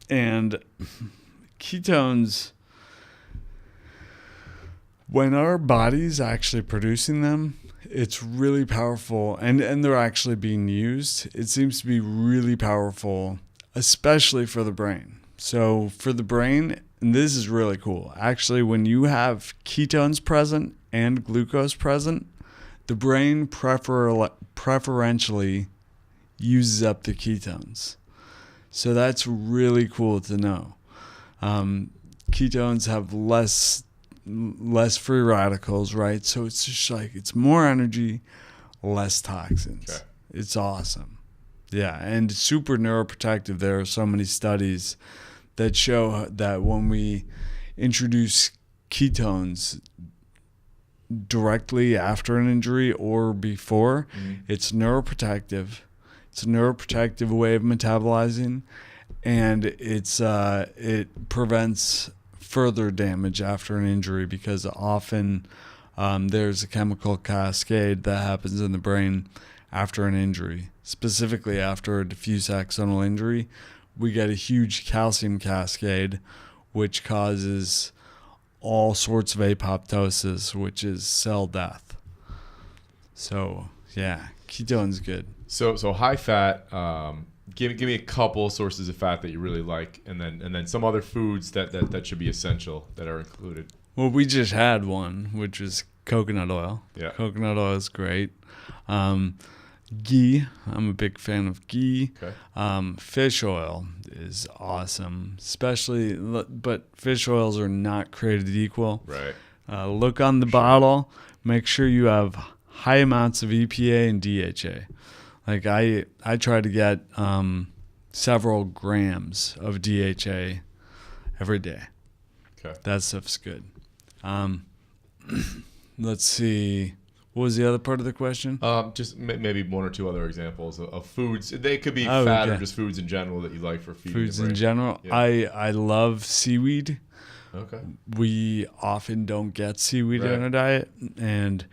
And ketones, when our body's actually producing them, it's really powerful, and they're actually being used. It seems to be really powerful, especially for the brain. So for the brain, and this is really cool, actually, when you have ketones present and glucose present, the brain preferentially uses up the ketones. So that's really cool to know. Ketones have less free radicals, right? So it's just like, it's more energy, less toxins. Okay. It's awesome. Yeah, and super neuroprotective. There are so many studies that show that when we introduce ketones directly after an injury or before, it's neuroprotective. It's a neuroprotective way of metabolizing, and it prevents further damage after an injury, because often there's a chemical cascade that happens in the brain after an injury. Specifically after a diffuse axonal injury, we get a huge calcium cascade, which causes all sorts of apoptosis, which is cell death. So yeah, ketones good. So high fat. Give me a couple sources of fat that you really like, and then some other foods that should be essential that are included. Well, we just had one, which is coconut oil. Yeah, coconut oil is great. Ghee, I'm a big fan of ghee. Okay. Fish oil is awesome, but fish oils are not created equal. Right. Look on the bottle. Make sure you have high amounts of EPA and DHA. Like I try to get several grams of DHA every day. Okay. That stuff's good. Let's see. What was the other part of the question? Just maybe one or two other examples of foods. They could be fat or just foods in general that you like for feeding foods the brain. in general. Yeah. I love seaweed. Okay. We often don't get seaweed Right. in our diet, and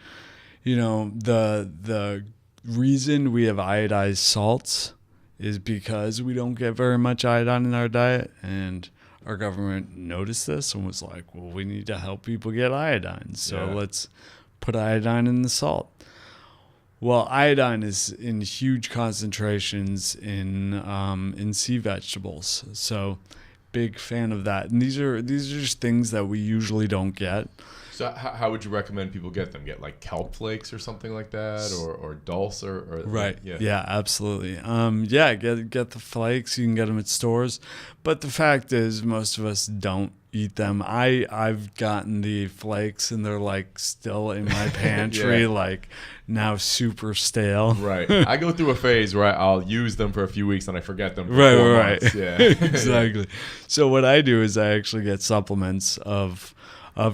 the reason we have iodized salts is because we don't get very much iodine in our diet, and our government noticed this and was like, well, we need to help people get iodine, so let's put iodine in the salt. Well, iodine is in huge concentrations in sea vegetables, so big fan of that. And these are just things that we usually don't get. So how would you recommend people get them? Get like kelp flakes or something like that, or dulse or right? Yeah. Yeah, absolutely. Get the flakes. You can get them at stores, but the fact is, most of us don't eat them. I've gotten the flakes and they're like still in my pantry, like now super stale. Right. I go through a phase where I'll use them for a few weeks and I forget them for right, 4 right. months. Yeah. Exactly. So what I do is I actually get supplements of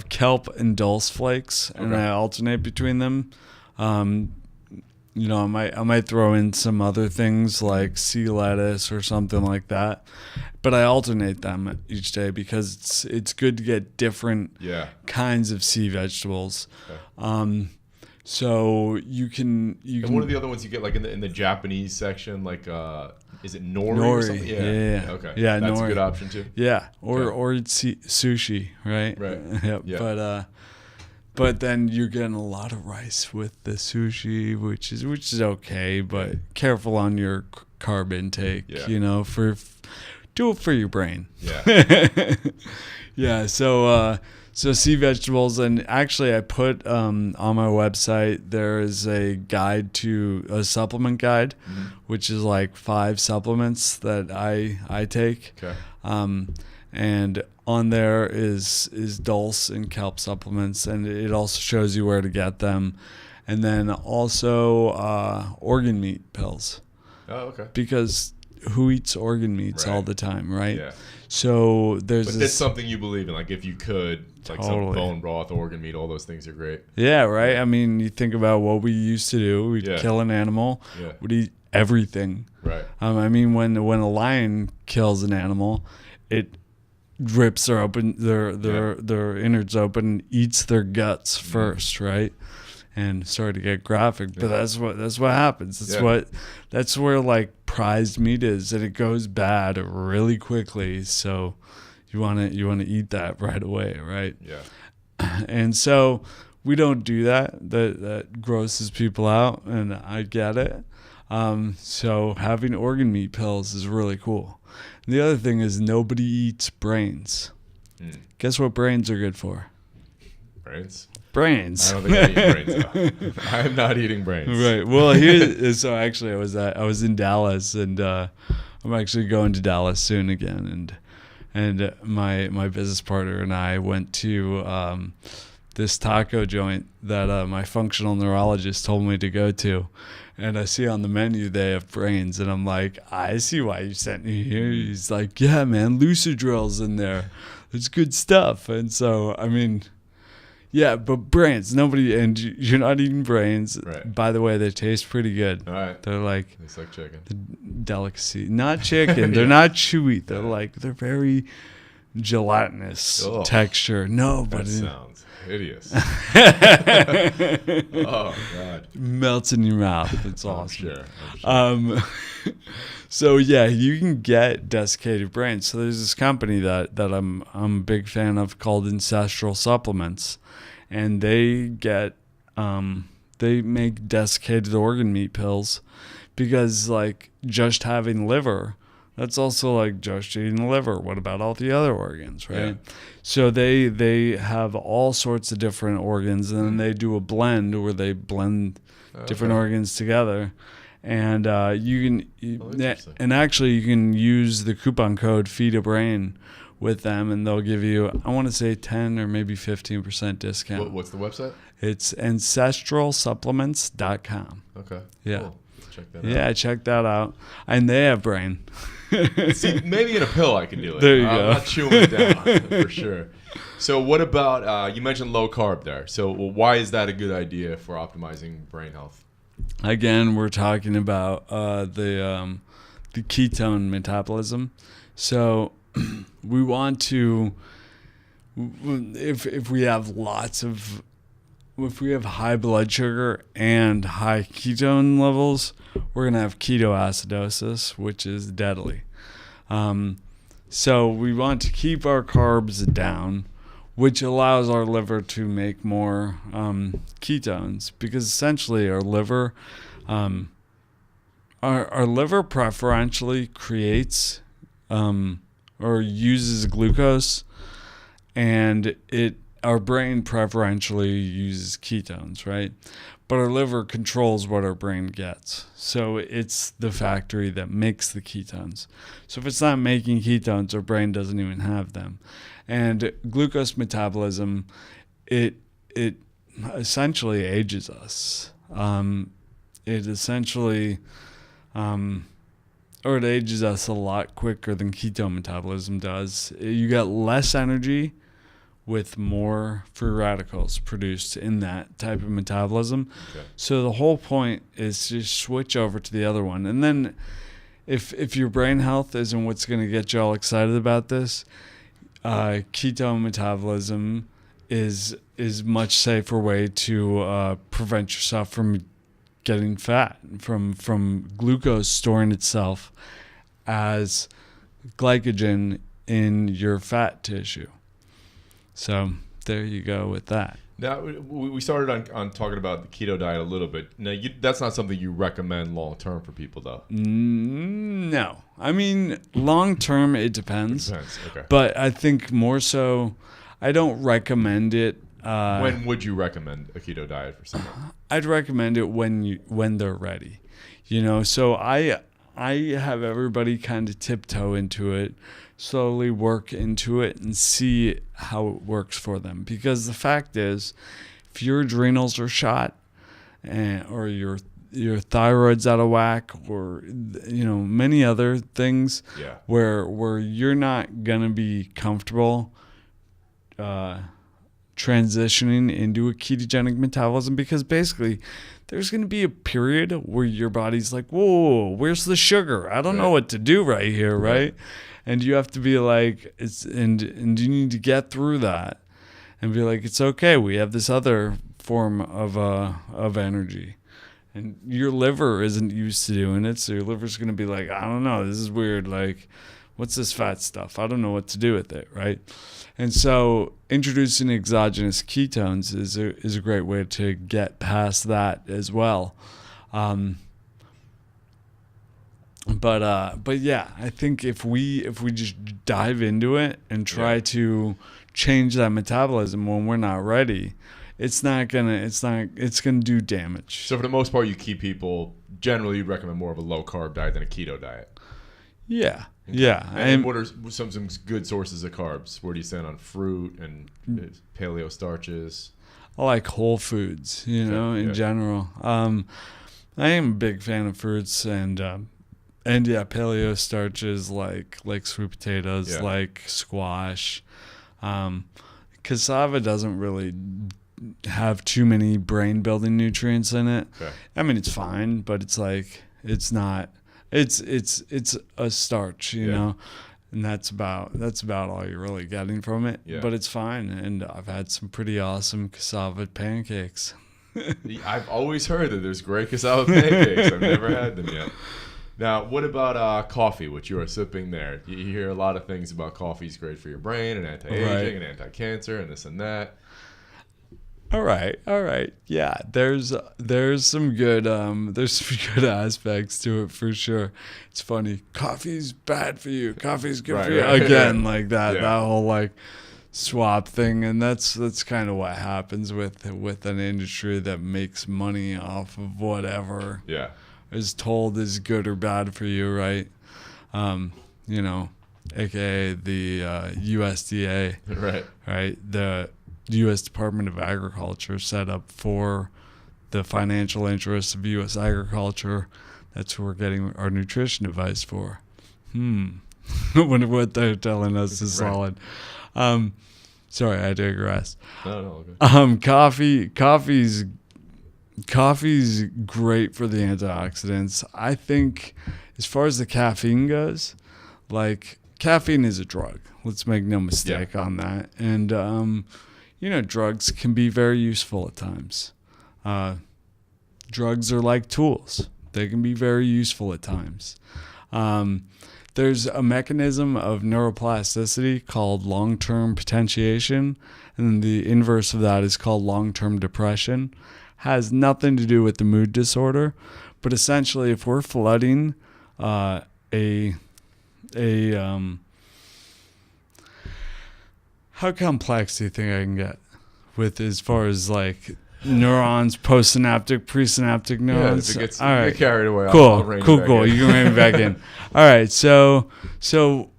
kelp and dulse flakes, and I alternate between them. I might throw in some other things like sea lettuce or something like that, but I alternate them each day because it's good to get different kinds of sea vegetables. Okay. So you can. And what are the other ones you get like in the Japanese section? Like is it nori or something? Yeah. Okay. Yeah, that's nori. a good option too. Yeah, or it's sushi, right? Right. Yep. Yeah. But then you're getting a lot of rice with the sushi, which is okay, but careful on your carb intake. Yeah. do it for your brain. Yeah. Yeah. So sea vegetables, and actually I put on my website there is a supplement guide, which is like 5 supplements that I take. Okay. And on there is dulse and kelp supplements, and it also shows you where to get them, and then also organ meat pills. Oh, okay. Because who eats organ meats all the time, right? Yeah. So But there's that's something you believe in. Like if you could, like some bone broth, organ meat, all those things are great. Yeah, right. I mean, you think about what we used to do. We'd kill an animal. Yeah. We'd eat everything. Right. I mean, when a lion kills an animal, it rips their innards open, and eats their guts first, right? And sorry to get graphic, but that's what happens. That's where like prized meat is, and it goes bad really quickly. So you want to eat that right away, right? Yeah. And so we don't do that. That grosses people out, and I get it. So having organ meat pills is really cool. And the other thing is nobody eats brains. Guess what brains are good for? Brains. Brains. I don't think I eat brains. I am not eating brains. Right. Well, so actually I was in Dallas, and I'm actually going to Dallas soon again, and my business partner and I went to this taco joint that my functional neurologist told me to go to. And I see on the menu they have brains, and I'm like, I see why you sent me here. He's like, yeah, man, Lucidrill's in there. It's good stuff. And so, I mean, yeah, but brains, and you're not eating brains. Right. By the way, they taste pretty good. All right. They're like chicken. the delicacy. Not chicken. They're not chewy. They're very gelatinous texture. No, but that sounds hideous. Oh God. Melts in your mouth. It's awesome. I'm sure. So yeah, you can get desiccated brains. So there's this company that I'm a big fan of called Ancestral Supplements, and they make desiccated organ meat pills, because like just having liver, that's also like just eating the liver. What about all the other organs, right? Yeah. So they have all sorts of different organs, and then they do a blend where they blend different organs together. And you can use the coupon code Feed a Brain with them, and they'll give you, I want to say 10 or maybe 15% discount. What's the website? It's ancestralsupplements.com. Okay. Yeah. Cool. Check that out. Yeah, check that out. And they have brain. See, maybe in a pill I can do it. There you go. I'm not chewing it down for sure. So what about, you mentioned low carb there. So why is that a good idea for optimizing brain health? Again, we're talking about the ketone metabolism. So we want to, if we have high blood sugar and high ketone levels, we're going to have ketoacidosis, which is deadly. So we want to keep our carbs down, which allows our liver to make more ketones, because essentially our liver preferentially creates or uses glucose, and our brain preferentially uses ketones, right? But our liver controls what our brain gets. So it's the factory that makes the ketones. So if it's not making ketones, our brain doesn't even have them. And glucose metabolism, it essentially ages us. It ages us a lot quicker than ketone metabolism does. You get less energy with more free radicals produced in that type of metabolism. Okay. So the whole point is to switch over to the other one. And then if your brain health isn't what's going to get you all excited about this, ketone metabolism is much safer way to prevent yourself from getting fat, from glucose storing itself as glycogen in your fat tissue. So there you go with that. Now, we started on talking about the keto diet a little bit. Now, that's not something you recommend long term for people, though. No. I mean, long term, it depends. It depends. Okay. But I think more so, I don't recommend it. When would you recommend a keto diet for someone? I'd recommend it when they're ready. So I have everybody kind of tiptoe into it, slowly work into it, and see how it works for them. Because the fact is, if your adrenals are shot, or your thyroid's out of whack, or many other things, where you're not gonna be comfortable transitioning into a ketogenic metabolism, because basically there's going to be a period where your body's like, whoa, where's the sugar? I don't know what to do right here, right? And you have to be like, and you need to get through that and be like, it's okay, we have this other form of energy. And your liver isn't used to doing it, so your liver's going to be like, I don't know, this is weird, like, what's this fat stuff? I don't know what to do with it, right? And so introducing exogenous ketones is a great way to get past that as well. But yeah, I think if we just dive into it and try to change that metabolism when we're not ready, it's gonna do damage. So for the most part, you keep people, generally you'd recommend more of a low carb diet than a keto diet. Yeah. Okay. Yeah. And what are some good sources of carbs? Where do you stand on fruit and paleo starches? I like whole foods, in general. I am a big fan of fruits and paleo starches like sweet potatoes, like squash. Cassava doesn't really have too many brain building nutrients in it. Okay. I mean, it's fine, but it's like, it's not. It's a starch, you know, and that's about all you're really getting from it. Yeah. But it's fine, and I've had some pretty awesome cassava pancakes. I've always heard that there's great cassava pancakes. I've never had them yet. Now, what about coffee, which you are sipping there? You hear a lot of things about coffee's great for your brain and anti-aging and anti-cancer and this and that. All right. Yeah, there's some good aspects to it for sure. It's funny. Coffee's bad for you. Coffee's good for you. Again, like that whole like swap thing, and that's kind of what happens with an industry that makes money off of whatever is told is good or bad for you, right? AKA the USDA, right? The U.S. Department of Agriculture set up for the financial interests of U.S. agriculture. That's who we're getting our nutrition advice for. I wonder what they're telling us is solid. Sorry, I digress. No, okay. Coffee's great for the antioxidants. I think as far as the caffeine goes, like, caffeine is a drug. Let's make no mistake on that. And, drugs can be very useful at times. Drugs are like tools. They can be very useful at times. There's a mechanism of neuroplasticity called long-term potentiation, and the inverse of that is called long-term depression. Has nothing to do with the mood disorder, but essentially if we're flooding how complex do you think I can get with as far as like neurons, postsynaptic, presynaptic neurons? Yeah, if it gets, get carried away. Cool. You can rein me back in. All right. So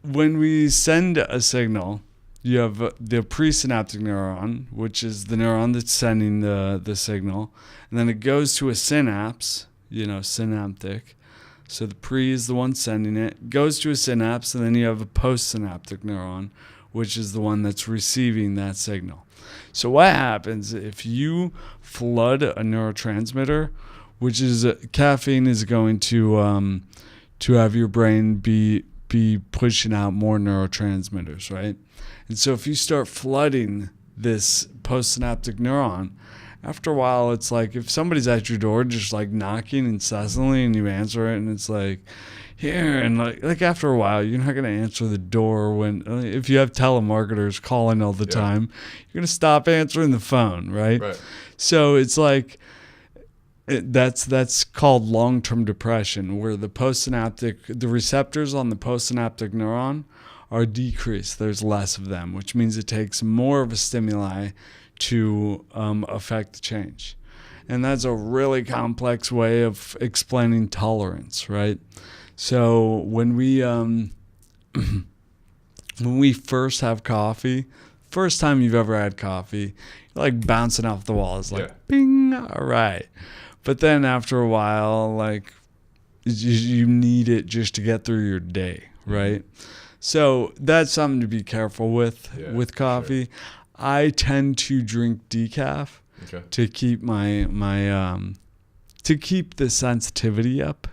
when we send a signal, you have the presynaptic neuron, which is the neuron that's sending the signal, and then it goes to a synapse, synaptic. So the pre is the one sending it, goes to a synapse, and then you have a postsynaptic neuron, which is the one that's receiving that signal. So what happens if you flood a neurotransmitter, which is caffeine, is going to have your brain be pushing out more neurotransmitters, right? And so if you start flooding this postsynaptic neuron, after a while, it's like if somebody's at your door just like knocking incessantly and you answer it and it's like, here, and like after a while, you're not going to answer the door when, if you have telemarketers calling all the time, you're going to stop answering the phone, right? So it's like, that's called long-term depression, where the receptors on the postsynaptic neuron are decreased. There's less of them, which means it takes more of a stimuli to affect the change. And that's a really complex way of explaining tolerance, right? So when we first have coffee, first time you've ever had coffee, you're like bouncing off the walls, like bing, all right. But then after a while, like you need it just to get through your day, right? So that's something to be careful with coffee. Sure. I tend to drink decaf to keep to keep the sensitivity up,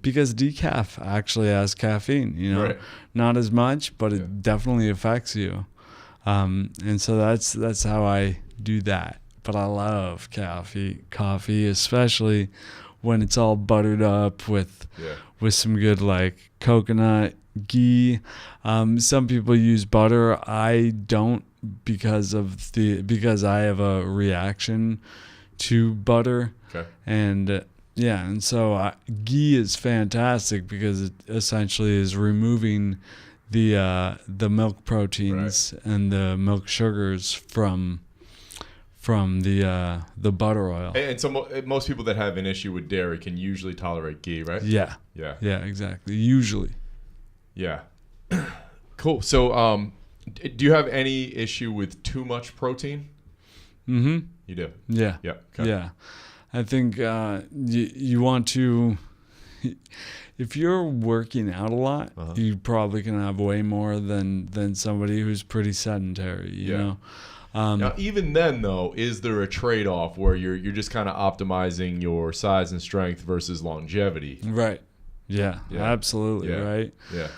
because decaf actually has caffeine, not as much, but it definitely affects you. And so that's how I do that. But I love coffee, especially when it's all buttered up with some good like coconut ghee. Some people use butter. I don't because I have a reaction to butter. And so ghee is fantastic because it essentially is removing the milk proteins and the milk sugars from the butter oil. And so most people that have an issue with dairy can usually tolerate ghee, right? Yeah, exactly. Usually. Yeah. Cool. So do you have any issue with too much protein? Mm-hmm. You do? Yeah. Yeah. Okay. Yeah. I think you want to, if you're working out a lot, you probably can have way more than somebody who's pretty sedentary, you know? Now, even then, though, is there a trade-off where you're just kind of optimizing your size and strength versus longevity? Right. Yeah. Absolutely. Yeah. Right. Yeah.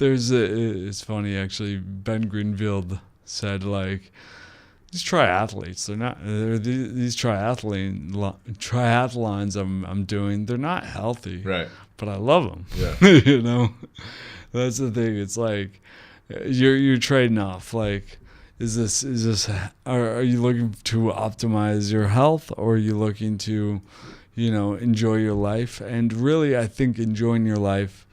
It's funny actually. Ben Greenfield said like, these triathletes, these triathlons I'm doing, they're not healthy. Right. But I love them. Yeah. That's the thing. It's like you're trading off. Like, is this? Are you looking to optimize your health, or are you looking to, enjoy your life? And really, I think enjoying your life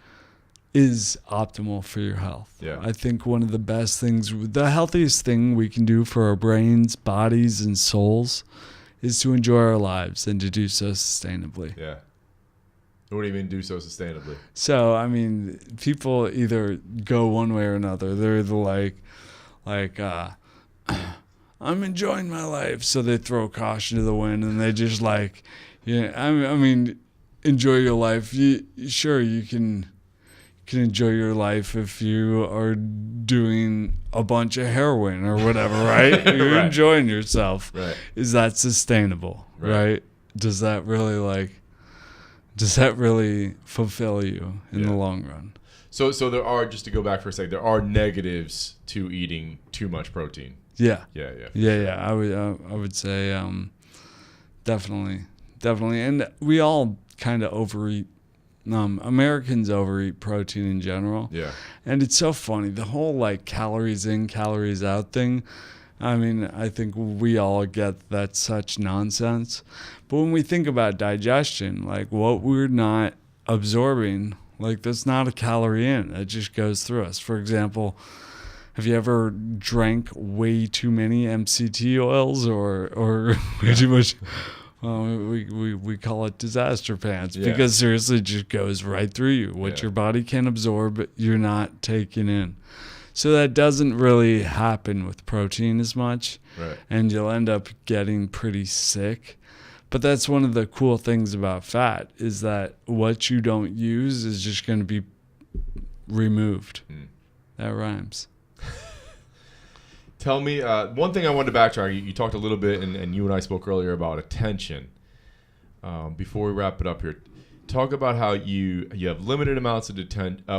is optimal for your health. Yeah. I think one of the best things, the healthiest thing we can do for our brains, bodies, and souls is to enjoy our lives and to do so sustainably. Yeah. What do you mean do so sustainably? So, I mean, people either go one way or another. They're either like I'm enjoying my life, so they throw caution to the wind and they just like, I mean, enjoy your life. Sure, you can enjoy your life if you are doing a bunch of heroin or whatever, right? You're right. Enjoying yourself. Right. Is that sustainable? Right? Does that really fulfill you in the long run? So there are, just to go back for a second, there are negatives to eating too much protein. Yeah. Yeah. I would say definitely, and we all kind of overeat. Americans overeat protein in general. Yeah. And it's so funny. The whole like calories in, calories out thing. I mean, I think we all get that's such nonsense. But when we think about digestion, like what we're not absorbing, like that's not a calorie in. It just goes through us. For example, have you ever drank way too many MCT oils or way too much? We call it disaster pants because seriously it just goes right through you. What your body can absorb, you're not taking in. So that doesn't really happen with protein as much. Right. And you'll end up getting pretty sick. But that's one of the cool things about fat is that what you don't use is just going to be removed. That rhymes. Tell me, one thing I wanted to backtrack. You talked a little bit, and you and I spoke earlier about attention. Before we wrap it up here, talk about how you have limited amounts of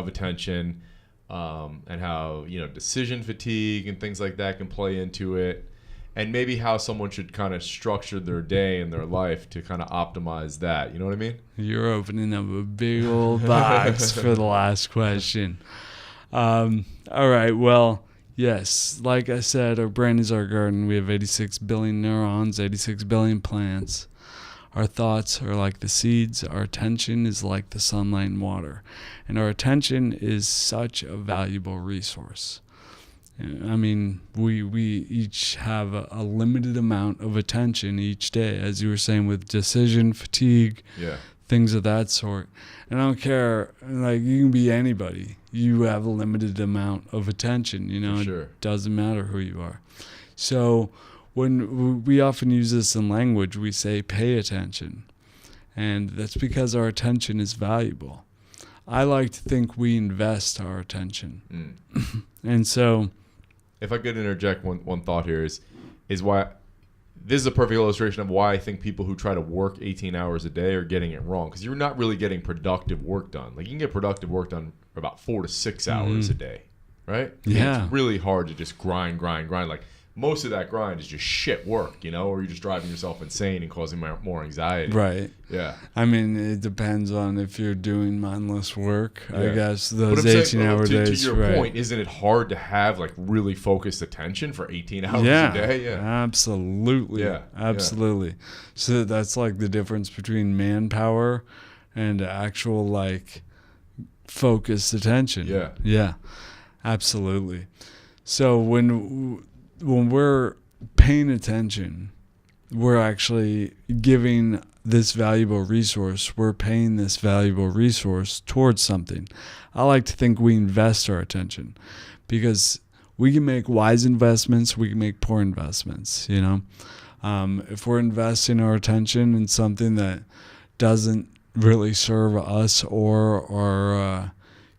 attention, and how decision fatigue and things like that can play into it. and maybe how someone should kind of structure their day and their life to kind of optimize that. You know what I mean? You're opening up a big old box for the last question. All right. Well, yes, like I said, our brain is our garden. We have 86 billion neurons, 86 billion plants. Our thoughts are like the seeds. Our attention is like the sunlight and water. And our attention is such a valuable resource. I mean, we each have a limited amount of attention each day, as you were saying, with decision fatigue, things of that sort. And I don't care, like, you can be anybody. You have a limited amount of attention, you know. Sure. It doesn't matter who you are. So when we often use this in language, we say pay attention. And that's because our attention is valuable. I like to think we invest our attention. And so, if I could interject one thought here is why this is a perfect illustration of why I think people who try to work 18 hours a day are getting it wrong, because you're not really getting productive work done. Like, you can get productive work done for about 4 to 6 hours a day, right? I mean, it's really hard to just grind. Like, most of that grind is just shit work, you know, or you're just driving yourself insane and causing more anxiety. Right. Yeah. I mean, it depends on if you're doing mindless work. I guess those 18-hour days. To your point, isn't it hard to have like really focused attention for 18 hours a day? Yeah. Absolutely. Yeah. Absolutely. So that's like the difference between manpower and actual like focused attention. Yeah. Yeah. Absolutely. So when we're paying attention, we're actually giving this valuable resource, we're paying this valuable resource towards something. I like to think we invest our attention, because we can make wise investments, we can make poor investments, you know. If we're investing our attention in something that doesn't really serve us or our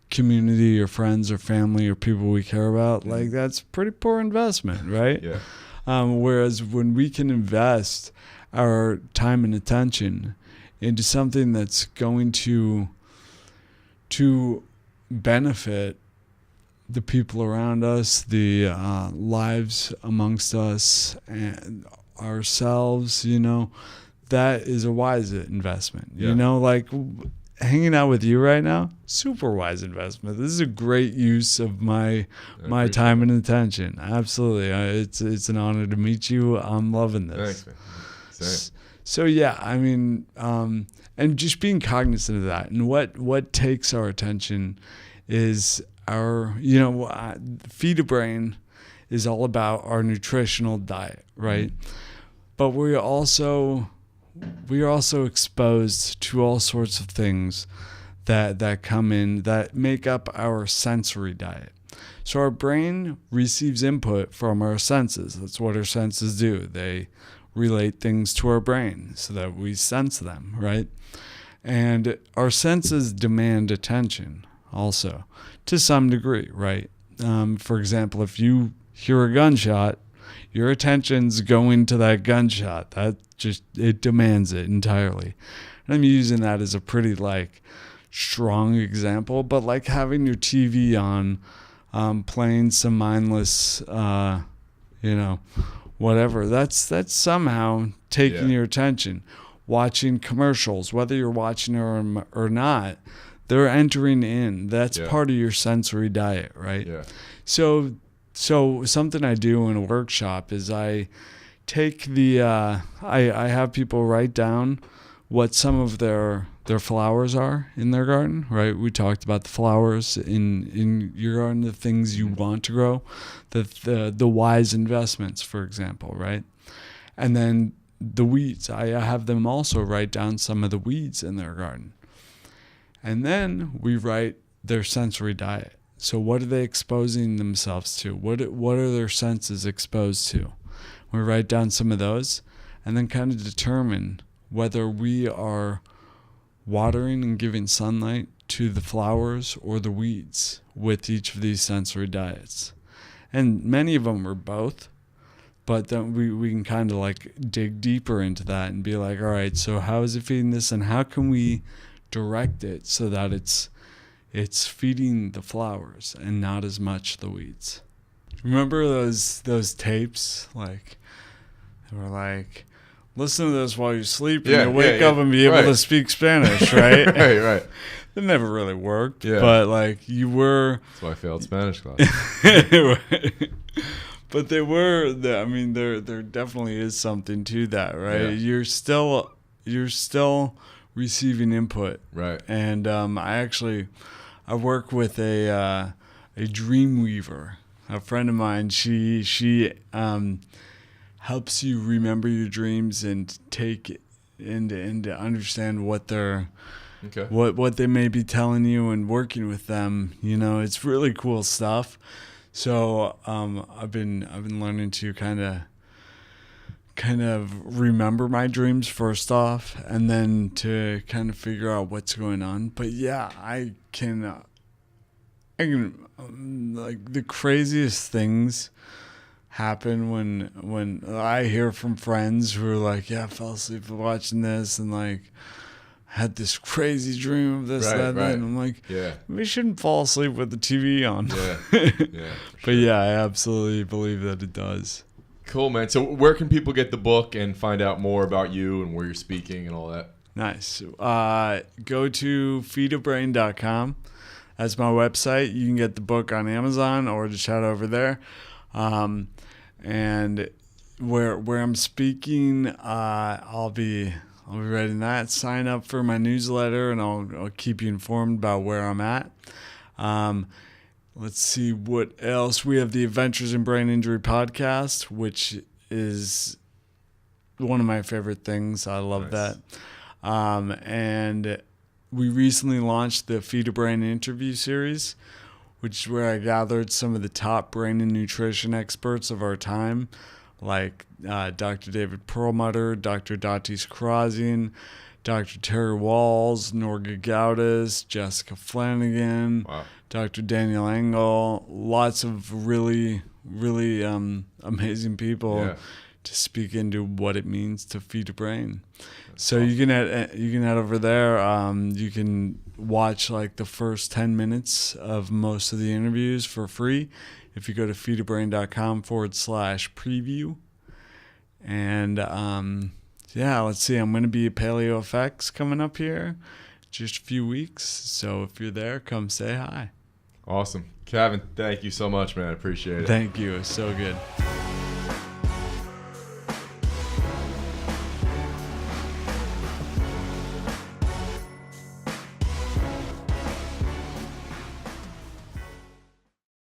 community or friends or family or people we care about, like, that's pretty poor investment, right? Yeah. Whereas when we can invest our time and attention into something that's going to benefit the people around us, the lives amongst us and ourselves, you know, that is a wise investment. You know, like hanging out with you right now, super wise investment. This is a great use of my time and attention. Absolutely. It's an honor to meet you. I'm loving this. Thanks, man. So yeah, I mean, and just being cognizant of that, and what takes our attention is our, you know, Feed a Brain is all about our nutritional diet, right? But we are also exposed to all sorts of things that come in that make up our sensory diet. So our brain receives input from our senses. That's what our senses do. They relate things to our brain so that we sense them, right? And our senses demand attention also, to some degree, right? For example, if you hear a gunshot, your attention's going to that gunshot. It demands it entirely. And I'm using that as a pretty like strong example, but like having your TV on, playing some mindless, you know, whatever. That's somehow taking your attention. Watching commercials, whether you're watching or not, they're entering in. That's part of your sensory diet, right? Yeah. So something I do in a workshop is I take I have people write down what some of their flowers are in their garden, right? We talked about the flowers in your garden, the things you want to grow, the wise investments, for example, right? And then the weeds, I have them also write down some of the weeds in their garden. And then we write their sensory diet. So what are they exposing themselves to? What are their senses exposed to? We write down some of those and then kind of determine whether we are watering and giving sunlight to the flowers or the weeds with each of these sensory diets. And many of them are both, but then we can kind of like dig deeper into that and be like, all right, so how is it feeding this, and how can we direct it so that it's feeding the flowers and not as much the weeds? Remember those tapes? Like, they were like, listen to this while you sleep and you'll wake up and be able to speak Spanish, right? Right. It never really worked. Yeah. But, like, you were... That's why I failed Spanish class. But they were... I mean, there definitely is something to that, right? Yeah. You're still receiving input. Right. And I work with a dream weaver. A friend of mine, she helps you remember your dreams and take and to understand what they're what they may be telling you and working with them. You know, it's really cool stuff. So I've been learning to kind of remember my dreams first off, and then to kind of figure out what's going on. But yeah, I can like the craziest things happen when I hear from friends who are like, yeah, I fell asleep watching this and like had this crazy dream of this, that, and I'm like, we shouldn't fall asleep with the TV on. But yeah, I absolutely believe that it does. Cool, man. So where can people get the book and find out more about you and where you're speaking and all that? Nice. Go to feedabrain.com. That's my website. You can get the book on Amazon or just chat over there. And where I'm speaking, I'll be writing that. Sign up for my newsletter, and I'll keep you informed about where I'm at. Let's see what else. We have the Adventures in Brain Injury podcast, which is one of my favorite things. I love that. And we recently launched the Feed a Brain interview series, which is where I gathered some of the top brain and nutrition experts of our time, like Dr. David Perlmutter, Dr. Datis Karazian, Dr. Terry Walls, Norga Gaudas, Jessica Flanagan, Dr. Daniel Engel, lots of really, really amazing people to speak into what it means to feed a brain. So you can head over there. You can watch like the first 10 minutes of most of the interviews for free if you go to feedabrain.com/preview. And let's see. I'm going to be at Paleo FX coming up here just a few weeks. So if you're there, come say hi. Awesome. Cavin, thank you so much, man. I appreciate it. Thank you. It's so good.